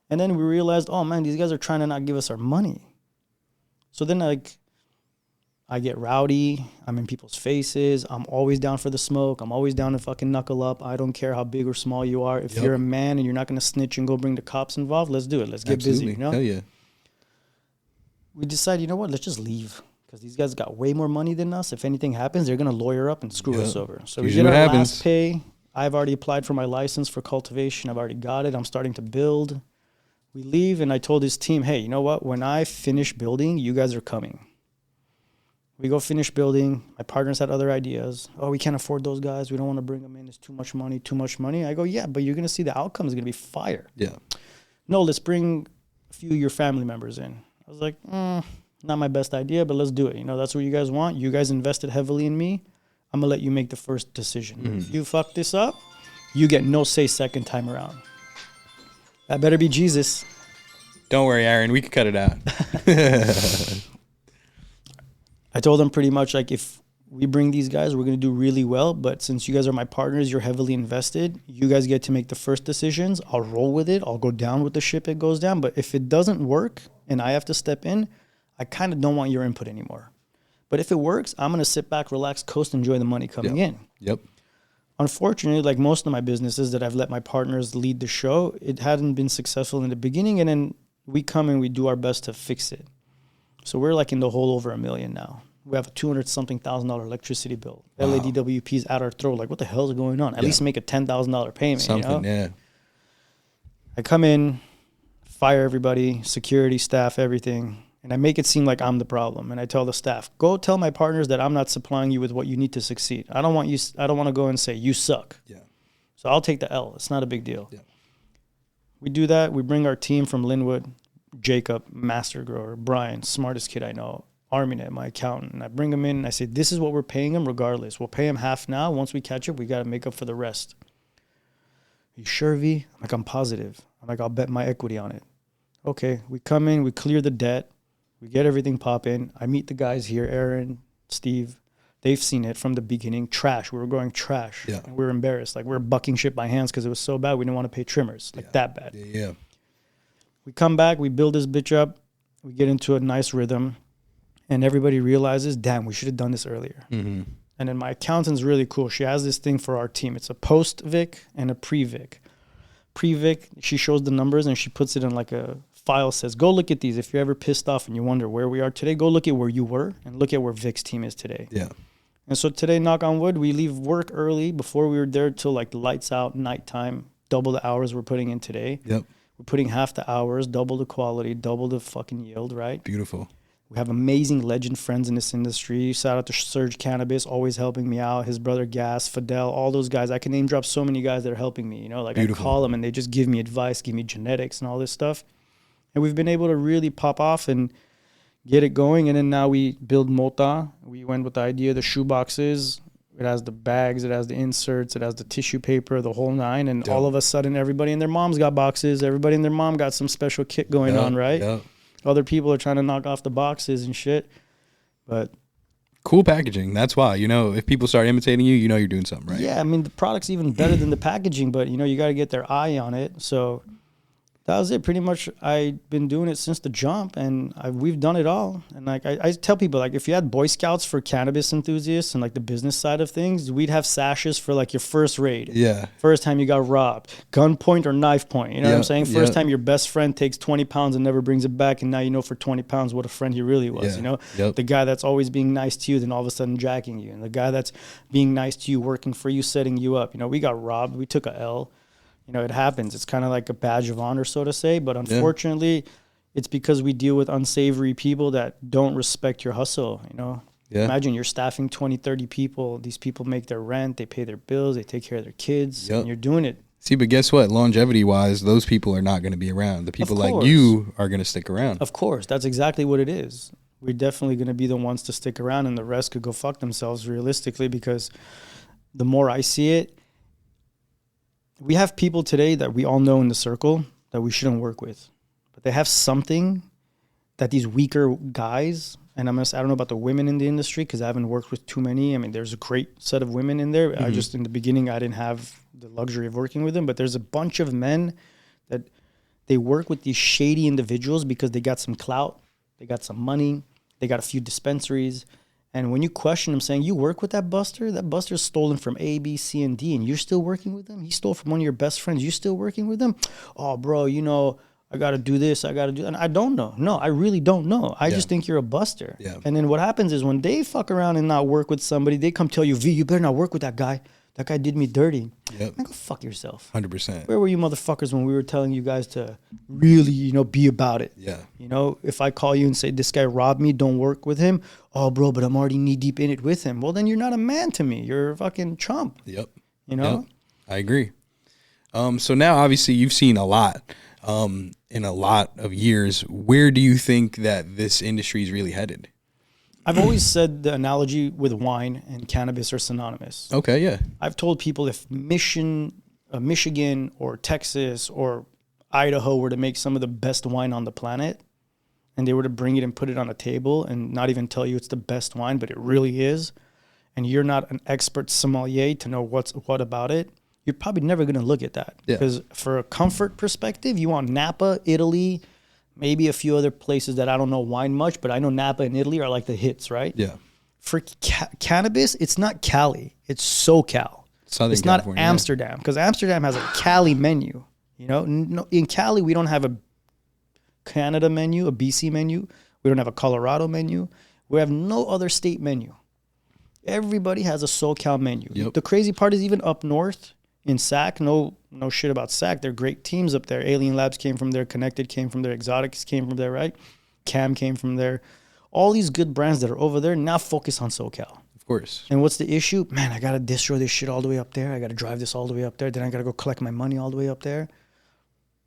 And then we realized, oh man, these guys are trying to not give us our money. So then like, I get rowdy. I'm in people's faces. I'm always down for the smoke. I'm always down to fucking knuckle up. I don't care how big or small you are. If you're a man and you're not going to snitch and go bring the cops involved, let's do it. Let's get busy, you know? Hell yeah. We decided, you know what? Let's just leave. Because these guys got way more money than us. If anything happens, they're going to lawyer up and screw us over. So we get our last pay. I've already applied for my license for cultivation. I've already got it. I'm starting to build. We leave, and I told his team, hey, you know what? When I finish building, you guys are coming. We go finish building. My partners had other ideas. Oh, we can't afford those guys. We don't want to bring them in. It's too much money, too much money. I go, yeah, but you're going to see the outcome is going to be fire. Yeah. No, let's bring a few of your family members in. I was like, not my best idea, but let's do it. You know, that's what you guys want. You guys invested heavily in me. I'm going to let you make the first decision. If you fuck this up, you get no say second time around. That better be Jesus. Don't worry, Aaron. We can cut it out. I told them pretty much like if we bring these guys, we're going to do really well. But since you guys are my partners, you're heavily invested. You guys get to make the first decisions. I'll roll with it. I'll go down with the ship. It goes down. But if it doesn't work and I have to step in, I kind of don't want your input anymore. But if it works, I'm going to sit back, relax, coast, enjoy the money coming in. Yep. Unfortunately, like most of my businesses that I've let my partners lead the show, it hadn't been successful in the beginning. And then we come and we do our best to fix it. So we're like in the hole over $1 million now. we have a $200-something-thousand electricity bill. Wow. LADWP's at our throat. Like, what the hell is going on? At least make a $10,000 payment. Something, you know? I come in, fire everybody, security, staff, everything, and I make it seem like I'm the problem. And I tell the staff, go tell my partners that I'm not supplying you with what you need to succeed. I don't want to go and say, you suck. Yeah. So I'll take the L. It's not a big deal. Yeah. We do that. We bring our team from Linwood, Jacob, master grower, Brian, smartest kid I know, Arminet, my accountant. And I bring them in and I say, this is what we're paying them regardless. We'll pay them half now. Once we catch up, we got to make up for the rest. Are you sure, V? I'm like, I'm positive. I'm like, I'll bet my equity on it. Okay, we come in, we clear the debt, we get everything popping. I meet the guys here, Aaron, Steve. They've seen it from the beginning. Trash. We were growing trash. Yeah. And we were embarrassed. Like, we were bucking shit by hands because it was so bad. We didn't want to pay trimmers. Like, that bad. Yeah. We come back, we build this bitch up, we get into a nice rhythm, and everybody realizes, damn, we should have done this earlier. Mm-hmm. And then my accountant's really cool. She has this thing for our team. It's a post-Vic and a pre-Vic. Pre-Vic, she shows the numbers and she puts it in like a file, says, go look at these. If you're ever pissed off and you wonder where we are today, go look at where you were and look at where Vic's team is today. Yeah. And so today, knock on wood, we leave work early. Before we were there till like the lights out, nighttime, double the hours we're putting in today. Yep. We're putting half the hours, double the quality, double the fucking yield, right? Beautiful. We have amazing legend friends in this industry. Shout out to Surge Cannabis, always helping me out. His brother Gas, Fidel, all those guys. I can name drop so many guys that are helping me. You know, like Beautiful. I call them and they just give me advice, give me genetics and all this stuff. And we've been able to really pop off and get it going. And then now we build Motta. We went with the idea of the shoe boxes. It has the bags, it has the inserts, it has the tissue paper, the whole nine. And all of a sudden, everybody and their mom's got boxes. Everybody and their mom got some special kit going on, right? Yep. Other people are trying to knock off the boxes and shit. But cool packaging. That's why, you know, if people start imitating you, you know you're doing something right. Yeah, I mean, the product's even better than the packaging, but, you know, you got to get their eye on it. So that was it. Pretty much, I've been doing it since the jump, and we've done it all. And, like, I tell people, like, if you had Boy Scouts for cannabis enthusiasts and, like, the business side of things, we'd have sashes for, like, your first raid. Yeah. First time you got robbed. Gunpoint or knife point. You know what I'm saying? First time your best friend takes 20 pounds and never brings it back, and now you know for 20 pounds what a friend he really was, you know? The guy that's always being nice to you, then all of a sudden jacking you. And the guy that's being nice to you, working for you, setting you up. You know, we got robbed. We took a L. You know, it happens. It's kind of like a badge of honor, so to say. But unfortunately, it's because we deal with unsavory people that don't respect your hustle, you know. Imagine you're staffing 20, 30 people. These people make their rent. They pay their bills. They take care of their kids. And you're doing it. See, but guess what? Longevity-wise, those people are not going to be around. The people like you are going to stick around. Of course. That's exactly what it is. We're definitely going to be the ones to stick around, and the rest could go fuck themselves realistically, because the more I see it, we have people today that we all know in the circle that we shouldn't work with, but they have something that these weaker guys, and I don't know about the women in the industry because I haven't worked with too many. I mean, there's a great set of women in there. I just, in the beginning, I didn't have the luxury of working with them, but there's a bunch of men that they work with these shady individuals because they got some clout, they got some money, they got a few dispensaries. And when you question him saying, you work with that buster's stolen from A, B, C, and D, and you're still working with him? He stole from one of your best friends. You still working with him? Oh, bro, you know, I got to do this. I got to do that. And I don't know. No, I really don't know. I just think you're a buster. Yeah. And then what happens is when they fuck around and not work with somebody, they come tell you, V, you better not work with that guy. That guy did me dirty. Yep. Man, go fuck yourself. 100%. Where were you motherfuckers when we were telling you guys to really, you know, be about it? Yeah. You know, if I call you and say, this guy robbed me, don't work with him. Oh, bro, but I'm already knee deep in it with him. Well, then you're not a man to me. You're a fucking chump. Yep. You know? Yep. I agree. So now, obviously, you've seen a lot in a lot of years. Where do you think that this industry is really headed? I've always said the analogy with wine and cannabis are synonymous. Okay, yeah. I've told people if Michigan or Texas or Idaho were to make some of the best wine on the planet, and they were to bring it and put it on a table and not even tell you it's the best wine, but it really is, and you're not an expert sommelier to know what's what about it, you're probably never going to look at that. Because for a comfort perspective, you want Napa, Italy, maybe a few other places that I don't know wine much, but I know Napa and Italy are like the hits, right? Yeah. For cannabis, it's not Cali. It's SoCal. It's not Amsterdam, because Amsterdam has a Cali menu. You know, in Cali, we don't have a Canada menu, a BC menu. We don't have a Colorado menu. We have no other state menu. Everybody has a SoCal menu. Yep. The crazy part is even up north in SAC, no shit about SAC. They're great teams up there. Alien Labs came from there. Connected came from there. Exotics came from there, right? Cam came from there. All these good brands that are over there now focus on SoCal. Of course. And what's the issue? Man, I got to distro this shit all the way up there. I got to drive this all the way up there. Then I got to go collect my money all the way up there.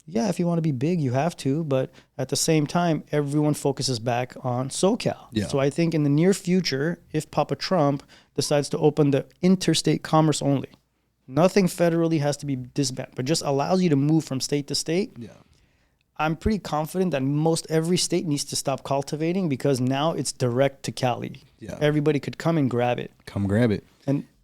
Yeah, if you want to be big, you have to. But at the same time, everyone focuses back on SoCal. Yeah. So I think in the near future, if Papa Trump decides to open the interstate commerce only, nothing federally has to be disbanded, but just allows you to move from state to state. Yeah. I'm pretty confident that most every state needs to stop cultivating because now it's direct to Cali. Yeah. Everybody could come and grab it. Come grab it.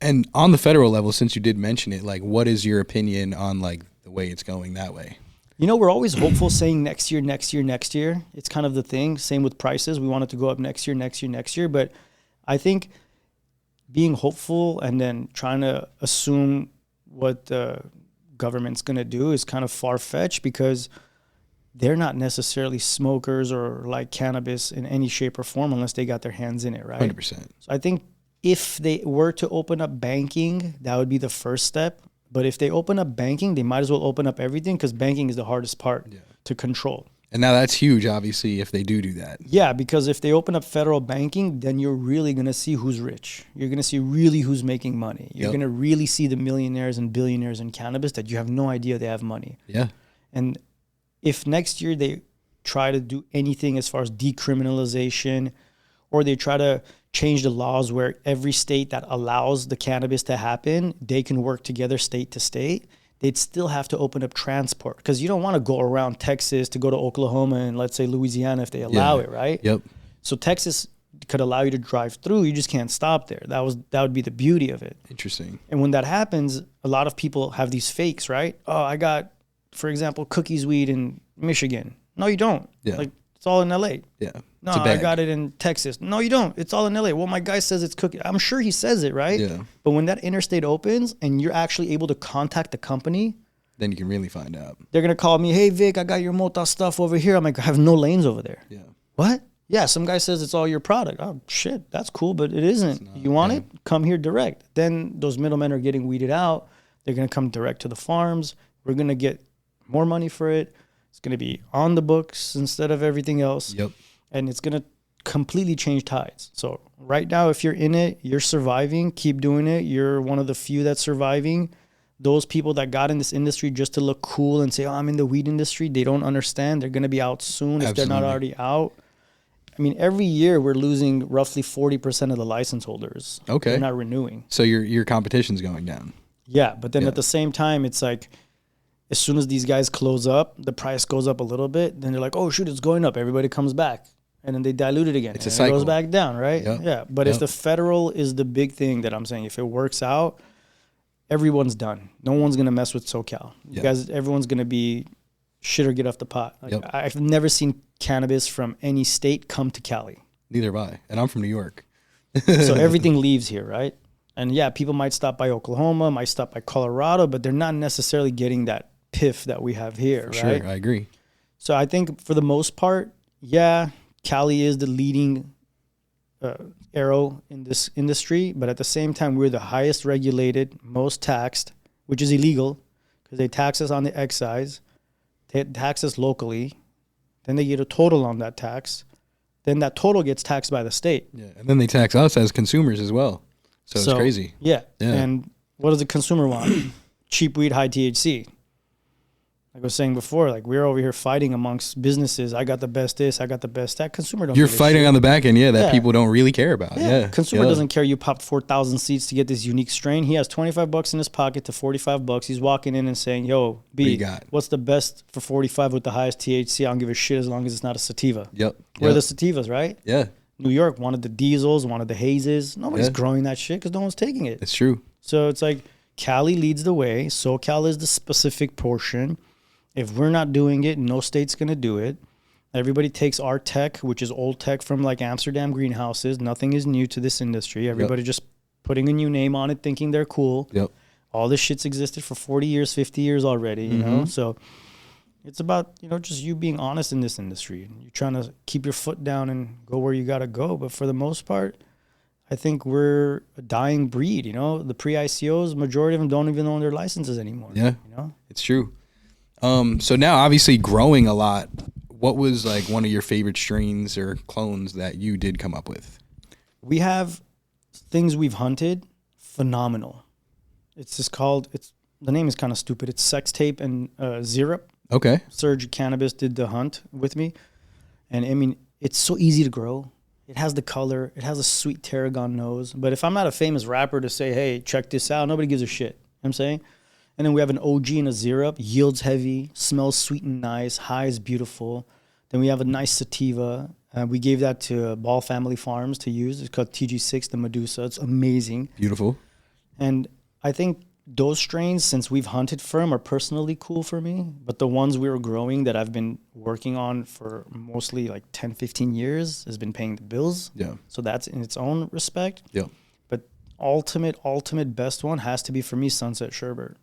And on the federal level, since you did mention it, like, what is your opinion on like the way it's going that way? you know, we're always hopeful saying next year, next year, next year. It's kind of the thing. Same with prices. We want it to go up next year, next year, next year. But I think being hopeful and then trying to assume what the government's going to do is kind of far-fetched because they're not necessarily smokers or like cannabis in any shape or form unless they got their hands in it, right? 100%. So I think if they were to open up banking, that would be the first step. But if they open up banking, they might as well open up everything because banking is the hardest part to control. And now that's huge, obviously, if they do that. Yeah, because if they open up federal banking, then you're really going to see who's rich. You're going to see really who's making money. You're going to really see the millionaires and billionaires in cannabis that you have no idea they have money. Yeah. And if next year they try to do anything as far as decriminalization, or they try to change the laws where every state that allows the cannabis to happen, they can work together state to state, they'd still have to open up transport because you don't want to go around Texas to go to Oklahoma and let's say Louisiana if they allow it, right? Yep. So Texas could allow you to drive through. You just can't stop there. That would be the beauty of it. Interesting. And when that happens, a lot of people have these fakes, right? Oh, I got, for example, cookies weed in Michigan. No, you don't. Yeah. Like it's all in LA. Yeah. No, I got it in Texas. No, you don't. It's all in LA. Well, my guy says it's cookie. I'm sure he says it, right? Yeah. But when that interstate opens and you're actually able to contact the company, then you can really find out. they're going to call me, hey, Vic, I got your Motta stuff over here. I'm like, I have no lanes over there. Yeah. What? Yeah, some guy says it's all your product. Oh, shit, that's cool, but it isn't. You want it? Come here direct. Then those middlemen are getting weeded out. They're going to come direct to the farms. We're going to get more money for it. It's going to be on the books instead of everything else. Yep. And it's going to completely change tides. So right now, if you're in it, you're surviving, keep doing it. You're one of the few that's surviving. Those people that got in this industry just to look cool and say, oh, I'm in the weed industry, they don't understand. They're going to be out soon if they're not already out. I mean, every year we're losing roughly 40% of the license holders. Okay. They're not renewing. So your competition's going down. Yeah, but then at the same time, it's like, as soon as these guys close up, the price goes up a little bit. Then they're like, oh, shoot, it's going up. Everybody comes back. And then they dilute it again. It's a and cycle. It goes back down, right? Yep. Yeah. But if the federal is the big thing that I'm saying, if it works out, everyone's done. No one's going to mess with SoCal. You guys, everyone's going to be shit or get off the pot. Like, I've never seen cannabis from any state come to Cali. Neither have I. And I'm from New York. So everything leaves here, right? And yeah, people might stop by Oklahoma, might stop by Colorado, but they're not necessarily getting that piff that we have here, right? Sure, I agree. So I think for the most part, yeah, Cali is the leading arrow in this industry, but at the same time, we're the highest regulated, most taxed, which is illegal because they tax us on the excise, they tax us locally, then they get a total on that tax, then that total gets taxed by the state. Yeah, and then they tax us as consumers as well. So it's crazy. Yeah. And what does the consumer want? Cheap weed, high THC. Like I was saying before, like we're over here fighting amongst businesses. I got the best this, I got the best that. Consumer don't. You're fighting on the back end, that people don't really care about. Yeah. Consumer doesn't care. You popped 4,000 seeds to get this unique strain. He has $25 in his pocket to $45. He's walking in and saying, "Yo, B, what's the best for 45 with the highest THC? I don't give a shit as long as it's not a sativa." Yep. We're the sativas, right? Yeah. New York wanted the diesels, wanted the hazes. Nobody's growing that shit because no one's taking it. It's true. So it's like Cali leads the way. SoCal is the specific portion. If we're not doing it, no state's going to do it. Everybody takes our tech, which is old tech from like Amsterdam greenhouses. Nothing is new to this industry. Everybody just putting a new name on it, thinking they're cool. Yep. All this shit's existed for 40 years, 50 years already, you know? So It's about, just you being honest in this industry. And you're trying to keep your foot down and go where you got to go. But for the most part, I think we're a dying breed, The pre-ICOs, majority of them don't even own their licenses anymore. Yeah, it's true. So now, obviously, growing a lot, what was like one of your favorite strains or clones that you did come up with? We have things we've hunted, phenomenal. It's just called, the name is kind of stupid. It's Sex Tape and Syrup. Okay. Serge Cannabis did the hunt with me. And I mean, it's so easy to grow. It has the color. It has a sweet tarragon nose. But if I'm not a famous rapper to say, hey, check this out, nobody gives a shit. You know what I'm saying? And then we have an OG and a Syrup. Yields heavy, smells sweet and nice, high is beautiful. Then we have a nice sativa. We gave that to Ball Family Farms to use. It's called TG6, the Medusa. It's amazing. Beautiful. And I think those strains, since we've hunted for them, are personally cool for me. But the ones we were growing that I've been working on for mostly like 10, 15 years has been paying the bills. Yeah. So that's in its own respect. Yeah. But ultimate best one has to be for me Sunset Sherbet.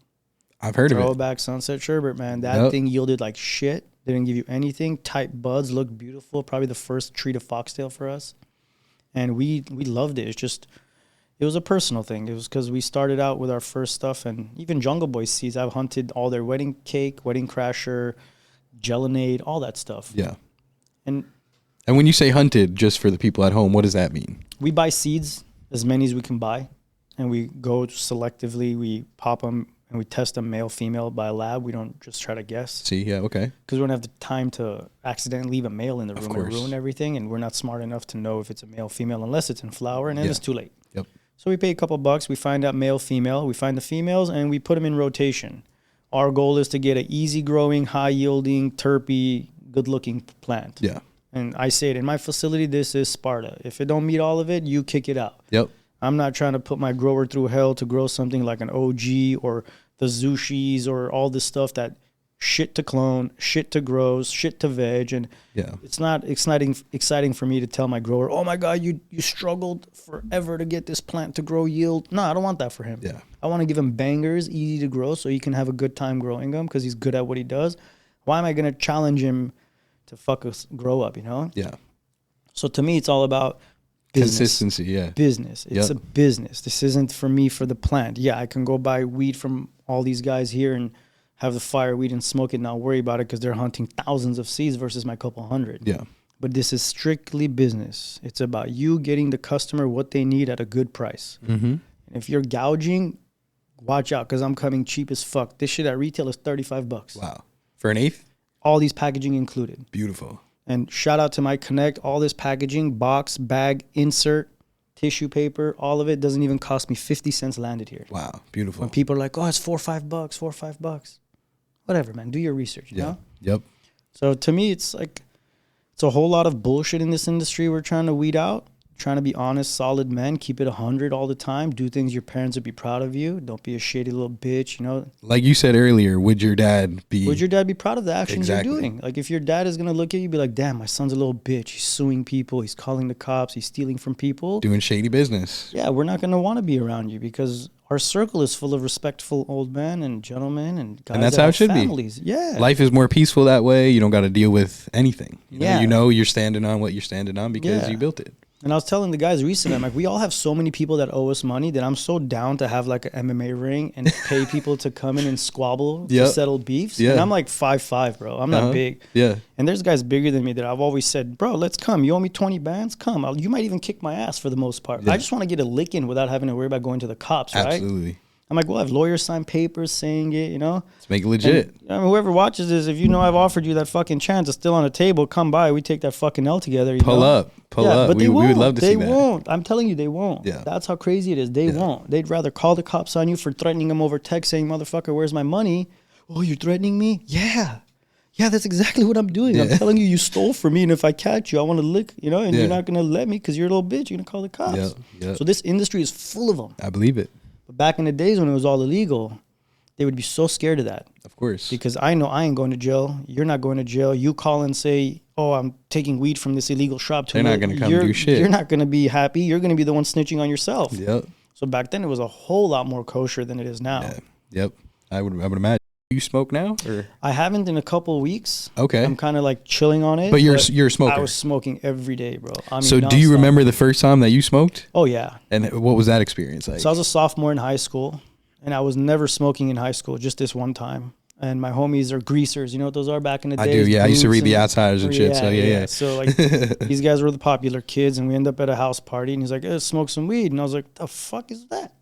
I've heard of it. Throwback Sunset Sherbet, man. That thing yielded like shit. Didn't give you anything. Tight buds, looked beautiful. Probably the first treat of foxtail for us. And we loved it. It's just, it was a personal thing. It was because we started out with our first stuff, and even Jungle Boy seeds, I've hunted all their wedding cake, wedding crasher, gelinade, all that stuff. Yeah. And when you say hunted, just for the people at home, what does that mean? We buy seeds, as many as we can buy, and we go selectively. We pop them and we test them male, female by a lab. We don't just try to guess. See, yeah, okay. Because we don't have the time to accidentally leave a male in the room and ruin everything, and we're not smart enough to know if it's a male, female, unless it's in flower, and then it's too late. Yep. So we pay a couple bucks. We find out male, female. We find the females, and we put them in rotation. Our goal is to get an easy-growing, high-yielding, terpy, good-looking plant. Yeah. And I say it, in my facility, this is Sparta. If it don't meet all of it, you kick it out. Yep. I'm not trying to put my grower through hell to grow something like an OG or the Zushis or all this stuff that shit to clone, shit to grow, shit to veg. And it's not exciting for me to tell my grower, oh my God, you struggled forever to get this plant to grow yield. No, I don't want that for him. Yeah. I want to give him bangers, easy to grow, so he can have a good time growing them because he's good at what he does. Why am I going to challenge him to fuck us grow up, Yeah. So to me, it's all about business. Consistency, yeah. Business. It's a business. This isn't for me for the plant. Yeah, I can go buy weed from all these guys here and have the fire weed and smoke it and not worry about it because they're hunting thousands of seeds versus my couple hundred. Yeah. But this is strictly business. It's about you getting the customer what they need at a good price. Mm-hmm. And if you're gouging, watch out because I'm coming cheap as fuck. This shit at retail is $35. Wow. For an eighth? All these packaging included. Beautiful. And shout out to my Connect, all this packaging, box, bag, insert, tissue paper, all of it doesn't even cost me 50 cents landed here. Wow, beautiful. When people are like, oh, it's $4 or $5. Whatever, man. Do your research, you know? Yep. So to me, it's like, it's a whole lot of bullshit in this industry we're trying to weed out. Trying to be honest, solid men. Keep it 100 all the time. Do things your parents would be proud of you. Don't be a shady little bitch, Like you said earlier, would your dad be proud of the actions you're doing? Like if your dad is going to look at you and be like, damn, my son's a little bitch. He's suing people. He's calling the cops. He's stealing from people. Doing shady business. Yeah, we're not going to want to be around you because our circle is full of respectful old men and gentlemen and guys and that's that how it should families. be. Yeah. Life is more peaceful that way. You don't got to deal with anything. You know you're standing on what you're standing on because you built it. And I was telling the guys recently, I'm like, we all have so many people that owe us money that I'm so down to have like an MMA ring and pay people to come in and squabble to settle beefs. Yeah. And I'm like 5'5", bro. I'm not big. Yeah. And there's guys bigger than me that I've always said, bro, let's come. You owe me 20 bands? Come. You might even kick my ass for the most part. Yeah. I just want to get a lick in without having to worry about going to the cops, right? Absolutely. I'm like, well, I have lawyers sign papers saying it, Let's make it legit. And, I mean, whoever watches this, if I've offered you that fucking chance, it's still on the table, come by, we take that fucking L together. Pull up. But we would love to see that. They won't. I'm telling you, they won't. Yeah. That's how crazy it is. They won't. They'd rather call the cops on you for threatening them over text saying, motherfucker, where's my money? Oh, you're threatening me? Yeah. Yeah, that's exactly what I'm doing. I'm telling you stole from me, and if I catch you, I want to lick, and you're not going to let me because you're a little bitch. You're going to call the cops. Yeah. So this industry is full of them. I believe it. But back in the days when it was all illegal, they would be so scared of that. Of course. Because I know I ain't going to jail. You're not going to jail. You call and say, oh, I'm taking weed from this illegal shop. They're not going to come do shit. You're not going to be happy. You're going to be the one snitching on yourself. Yep. So back then it was a whole lot more kosher than it is now. Yeah. Yep. I would imagine. you smoke now? Or I haven't in a couple of weeks. okay, I'm kind of like chilling on it. but you're a smoker. I was smoking every day, bro. I mean, so do you remember the first time that you smoked? Oh yeah. And what was that experience like? So I was a sophomore in high school, and I was never smoking in high school, just this one time. And my homies are greasers. You know what those are back in the day? I do, yeah. I used to read The Outsiders and shit, so yeah. So like these guys were the popular kids, and we end up at a house party, and he's like, "Let's smoke some weed." And I was like, "The fuck is that?"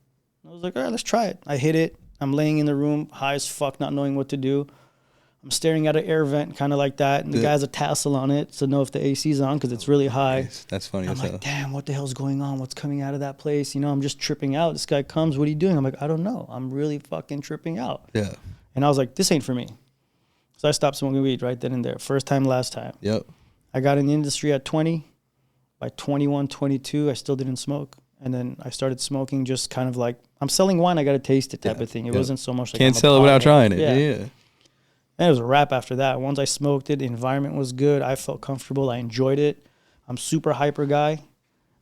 And I was like, "All right, let's try it." I hit it. I'm laying in the room, high as fuck, not knowing what to do. I'm staring at an air vent, kind of like that, and the guy has a tassel on it to know if the AC's on because it's really high. Nice. That's funny. I'm like, damn, what the hell's going on? What's coming out of that place? You know, I'm just tripping out. This guy comes, what are you doing? I'm like, I don't know. I'm really fucking tripping out. Yeah. And I was like, this ain't for me. So I stopped smoking weed right then and there. First time, last time. Yep. I got in the industry at 20. By 21, 22, I still didn't smoke. And then I started smoking just kind of like, I'm selling wine, I got to taste it type of thing. It wasn't so much like can't sell it without trying it. Yeah. And it was a wrap after that. Once I smoked it, the environment was good. I felt comfortable. I enjoyed it. I'm super hyper guy.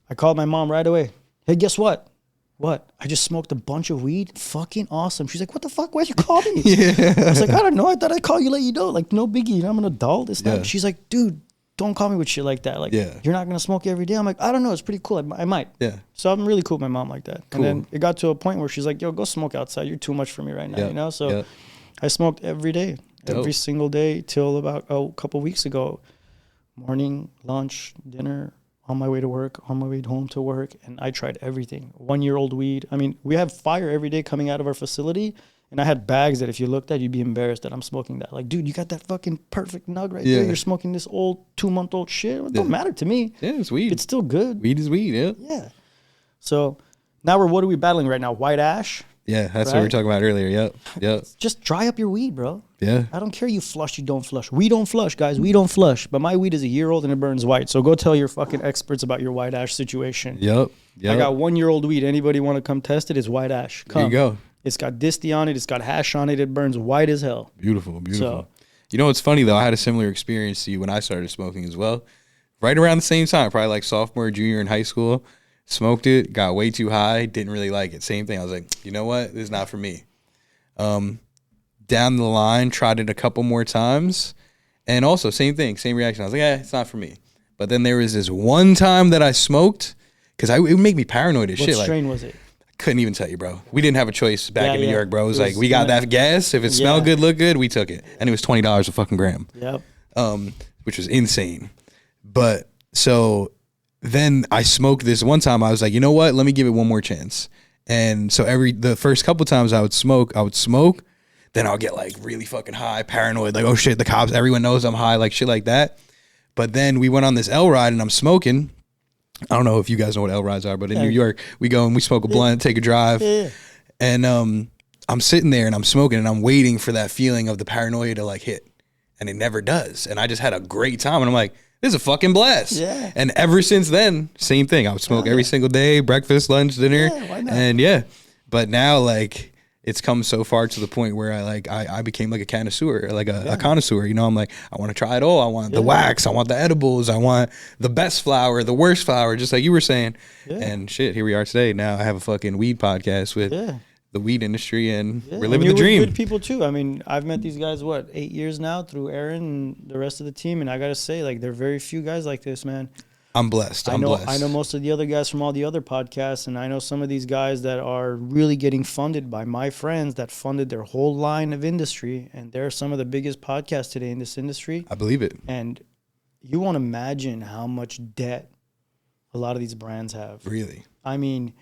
I called my mom right away. Hey, guess what? What? I just smoked a bunch of weed. Fucking awesome. She's like, what the fuck? Why'd you call me? I was like, I don't know. I thought I'd call you, let you know. Like, no biggie. You know, I'm an adult. It's not. She's like, dude, don't call me with shit like that. Like, you're not going to smoke every day. I'm like, I don't know. It's pretty cool. I might. Yeah. So I'm really cool with my mom like that. Cool. And then it got to a point where she's like, yo, go smoke outside. You're too much for me right now, you know? So I smoked every day, every single day till about a couple weeks ago. Morning, lunch, dinner, on my way to work, on my way home to work. And I tried everything. 1-year-old weed. I mean, we have fire every day coming out of our facility. And I had bags that if you looked at, you'd be embarrassed that I'm smoking that. Like, dude, you got that fucking perfect nug right there. You're smoking this old 2-month-old shit. It don't matter to me. Yeah, it's weed. It's still good. Weed is weed, Yeah. So now what are we battling right now? White ash? Yeah, that's what we were talking about earlier. Yep. Just dry up your weed, bro. Yeah. I don't care you flush, you don't flush. We don't flush, guys. We don't flush. But my weed is a year old and it burns white. So go tell your fucking experts about your white ash situation. Yep. I got 1-year-old weed. Anybody want to come test it? It's white ash. Come. There you go. It's got disty on it. It's got hash on it. It burns white as hell. Beautiful. So, you know what's funny, though? I had a similar experience to you when I started smoking as well. Right around the same time, probably like sophomore, junior in high school. Smoked it, got way too high, didn't really like it. Same thing. I was like, you know what? This is not for me. Down the line, tried it a couple more times. And also, same thing, same reaction. I was like, it's not for me. But then there was this one time that I smoked, because it would make me paranoid as shit. What strain was it? Couldn't even tell you, bro. We didn't have a choice back in New York, bro. It was like, we got that gas. If it smelled good, looked good, we took it. And it was $20 a fucking gram. Yep. Which was insane. But so then I smoked this one time. I was like, you know what? Let me give it one more chance. And so the first couple times I would smoke. Then I'll get like really fucking high, paranoid. Like, oh shit, the cops, everyone knows I'm high, like shit like that. But then we went on this L ride and I'm smoking. I don't know if you guys know what L rides are, but in New York, we go and we smoke a blunt, take a drive. And I'm sitting there and I'm smoking and I'm waiting for that feeling of the paranoia to like hit. And it never does. And I just had a great time. And I'm like, this is a fucking blast. Yeah. And ever since then, same thing. I would smoke every single day, breakfast, lunch, dinner. Yeah, why not? And but now like it's come so far to the point where I became like a connoisseur, like a connoisseur. You know, I'm like, I want to try it all. I want the wax. I want the edibles. I want the best flower, the worst flower, just like you were saying. Yeah. And shit, here we are today. Now I have a fucking weed podcast with the weed industry, and we're living the dream. Good people too. I mean, I've met these guys 8 years now through Aaron and the rest of the team, and I gotta say, like, there are very few guys like this, man. I'm blessed. I know most of the other guys from all the other podcasts, and I know some of these guys that are really getting funded by my friends that funded their whole line of industry, and they're some of the biggest podcasts today in this industry. I believe it. And you won't imagine how much debt a lot of these brands have. Really? I mean,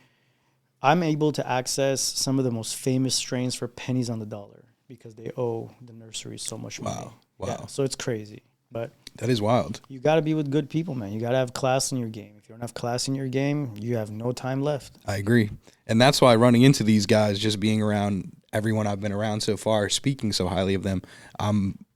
I'm able to access some of the most famous strains for pennies on the dollar because they owe the nurseries so much money. Wow. Yeah, so it's crazy. But that is wild. You got to be with good people, man. You got to have class in your game. If you don't have class in your game, you have no time left. I agree. And that's why running into these guys, just being around everyone I've been around so far, speaking so highly of them,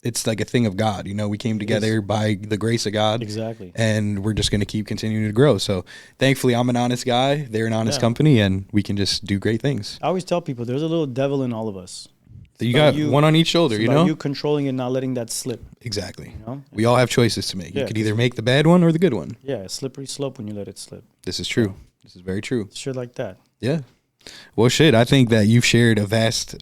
it's like a thing of God. You know, we came together by the grace of God. Exactly. And we're just going to keep continuing to grow. So thankfully, I'm an honest guy. They're an honest company, and we can just do great things. I always tell people there's a little devil in all of us. You got one on each shoulder, you know? You controlling and not letting that slip. Exactly. You know? We all have choices to make. You could either make the bad one or the good one. Yeah, a slippery slope when you let it slip. This is true. This is very true. Shit like that. Yeah. Well, shit, I think that you've shared a vast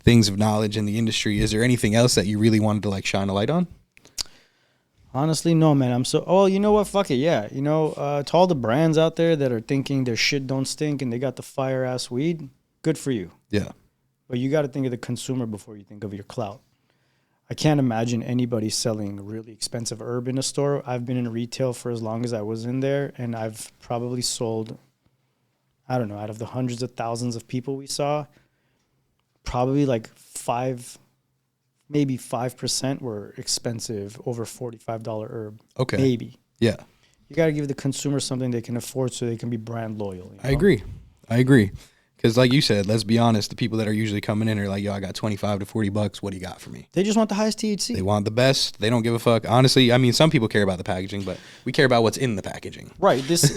things of knowledge in the industry. Is there anything else that you really wanted to like shine a light on? Honestly, no, man. You know what? Fuck it. Yeah. You know, to all the brands out there that are thinking their shit don't stink and they got the fire ass weed, good for you. Yeah. But you got to think of the consumer before you think of your clout. I can't imagine anybody selling really expensive herb in a store. I've been in retail for as long as I was in there, and I've probably sold, I don't know, out of the hundreds of thousands of people we saw, probably like maybe 5% were expensive, over $45 herb. Okay. Maybe. Yeah. You got to give the consumer something they can afford so they can be brand loyal. You know? I agree. Because like you said, let's be honest, the people that are usually coming in are like, yo, I got 25 to 40 bucks. What do you got for me? They just want the highest THC. They want the best. They don't give a fuck. Honestly, I mean, some people care about the packaging, but we care about what's in the packaging. Right. If it's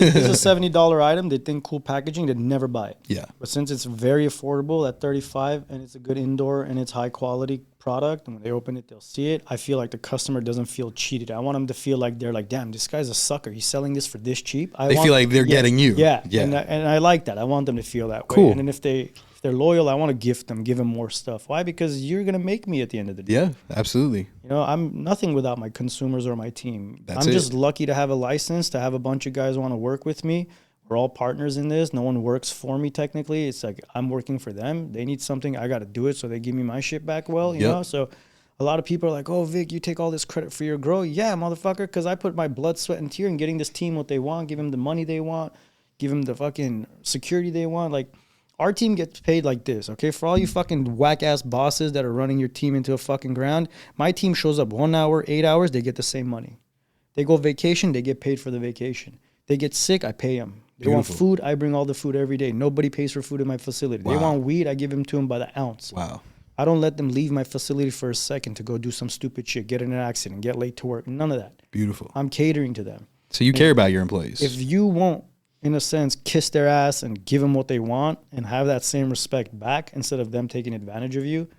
a $70 item, they think cool packaging, they'd never buy it. Yeah. But since it's very affordable at $35 and it's a good indoor and it's high quality product, and when they open it, they'll see it. I feel like the customer doesn't feel cheated. I want them to feel like they're like, damn, this guy's a sucker. He's selling this for this cheap. They feel like they're getting you. Yeah. Yeah. And I like that. I want them to feel that way. Cool. And then if they're loyal, I want to gift them, give them more stuff. Why? Because you're going to make me at the end of the day. Yeah, absolutely. You know, I'm nothing without my consumers or my team. That's I'm just lucky to have a license, to have a bunch of guys want to work with me. We're all partners in this. No one works for me technically. It's like I'm working for them. They need something, I got to do it, so they give me my shit back well, you know? So a lot of people are like, oh, Vic, you take all this credit for your growth. Yeah, motherfucker, because I put my blood, sweat, and tear in getting this team what they want, give them the money they want, give them the fucking security they want. Like, our team gets paid like this, okay? For all you fucking whack-ass bosses that are running your team into a fucking ground, my team shows up 1 hour, 8 hours, they get the same money. They go vacation, they get paid for the vacation. They get sick, I pay them. They want food, I bring all the food every day. Nobody pays for food in my facility. They want weed, I give them to them by the ounce. Wow. I don't let them leave my facility for a second to go do some stupid shit, get in an accident, get late to work. None of that. Beautiful. I'm catering to them. So you care about your employees. If you won't, in a sense, kiss their ass and give them what they want and have that same respect back instead of them taking advantage of you,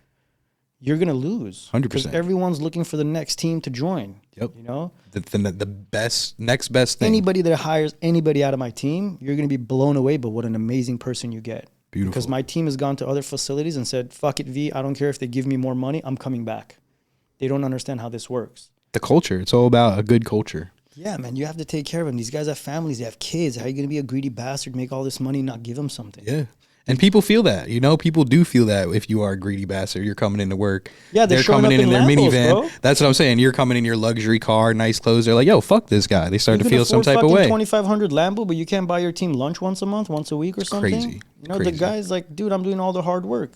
you're going to lose. 100%. Because everyone's looking for the next team to join. Yep. You know? The next best thing. Anybody that hires anybody out of my team, you're going to be blown away by what an amazing person you get. Beautiful. Because my team has gone to other facilities and said, fuck it, V, I don't care if they give me more money, I'm coming back. They don't understand how this works. The culture. It's all about a good culture. Yeah, man, you have to take care of them. These guys have families, they have kids. How are you going to be a greedy bastard, make all this money, and not give them something? Yeah. And people feel that, you know, people do feel that if you are a greedy bastard, you're coming into work. Yeah, they're coming in their Lambos, minivan. bro. That's what I'm saying. You're coming in your luxury car, nice clothes. They're like, yo, fuck this guy. They start You to can feel some afford type of fucking way. 2,500 Lambo, but you can't buy your team lunch once a month, once a week or something. Crazy. You know, the guy's like, dude, I'm doing all the hard work.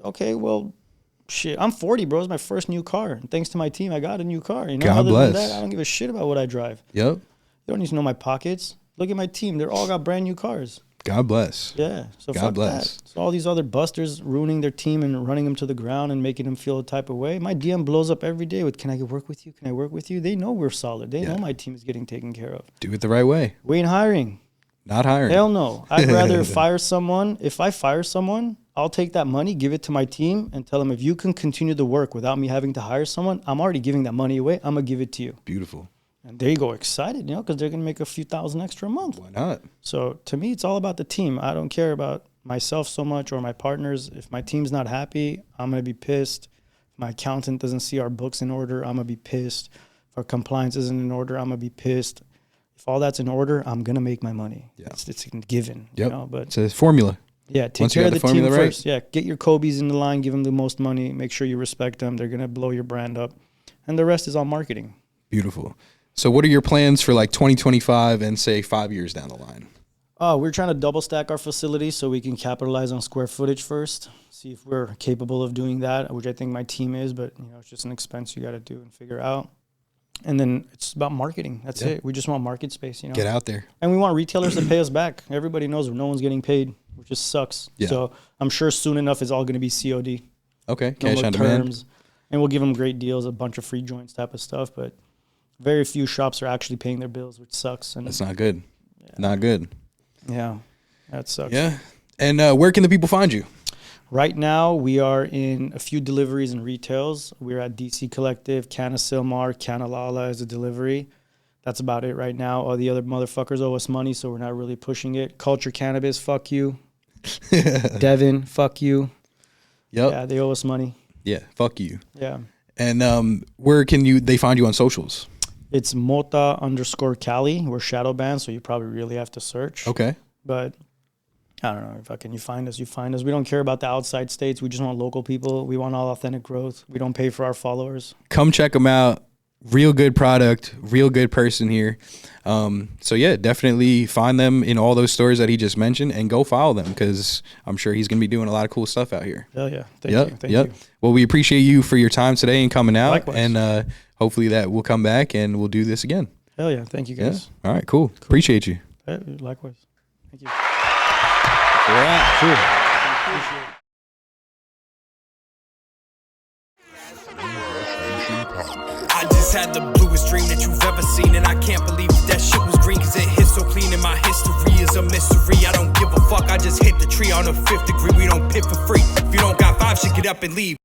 Okay, well, shit, I'm 40, bro. It's my first new car. And thanks to my team, I got a new car. You know, God other bless. than that, I don't give a shit about what I drive. Yep. You don't need to know my pockets. Look at my team. They're all got brand new cars. God bless. Yeah. So God fuck bless. that. So all these other busters ruining their team and running them to the ground and making them feel a type of way. My DM blows up every day with, can I work with you? Can I work with you? They know we're solid. They know my team is getting taken care of. Do it the right way. We ain't hiring. Not hiring. Hell no. I'd rather fire someone. If I fire someone, I'll take that money, give it to my team, and tell them, if you can continue the work without me having to hire someone, I'm already giving that money away. I'm going to give it to you. Beautiful. And they go excited, you know, because they're going to make a few thousand extra a month. Why not? So to me, it's all about the team. I don't care about myself so much or my partners. If my team's not happy, I'm going to be pissed. If my accountant doesn't see our books in order, I'm going to be pissed. If our compliance isn't in order, I'm going to be pissed. If all that's in order, I'm going to make my money. Yeah. It's given. Yep. You know, but it's a formula. Yeah, take Once you care of got the the team formula right. first. Yeah, get your Kobe's in the line, give them the most money, make sure you respect them. They're going to blow your brand up. And the rest is all marketing. Beautiful. So what are your plans for like 2025 and say 5 years down the line? We're trying to double stack our facility so we can capitalize on square footage first, see if we're capable of doing that, which I think my team is, but you know, it's just an expense you got to do and figure out. And then it's about marketing. That's it. We just want market space, you know. Get out there. And we want retailers to pay us back. Everybody knows no one's getting paid, which just sucks. Yeah. So I'm sure soon enough it's all going to be COD. Okay, No cash more on demand. terms. And we'll give them great deals, a bunch of free joints type of stuff, but very few shops are actually paying their bills, which sucks. And That's not good. Yeah. Not good. Yeah, that sucks. Yeah. And where can the people find you? Right now, we are in a few deliveries and retails. We're at DC Collective, Canna Silmar, Canna Lala as a delivery. That's about it right now. All the other motherfuckers owe us money, so we're not really pushing it. Culture Cannabis, fuck you. Devin, fuck you. Yep. Yeah, they owe us money. Yeah. Fuck you. Yeah. And where can they find you on socials? It's Motta_Cali. We're shadow banned, so you probably really have to search. Okay. But I don't know. Fucking, you find us, you find us. We don't care about the outside states. We just want local people. We want all authentic growth. We don't pay for our followers. Come check them out. Real good product, real good person here. So yeah, definitely find them in all those stores that he just mentioned and go follow them because I'm sure he's going to be doing a lot of cool stuff out here. Hell yeah. Thank you. Thank you. Well, we appreciate you for your time today and coming out. Likewise. And hopefully that we'll come back and we'll do this again. Hell yeah. Thank you, guys. Yeah. All right, cool. Appreciate you. Likewise. Thank you. All right, cool. Appreciate it. I just had the bluest dream that you've ever seen, and I can't believe that shit was green, cause it hit so clean, and my history is a mystery. I don't give a fuck, I just hit the tree on a 5th degree. We don't pit for free. If you don't got 5, shit, get up and leave.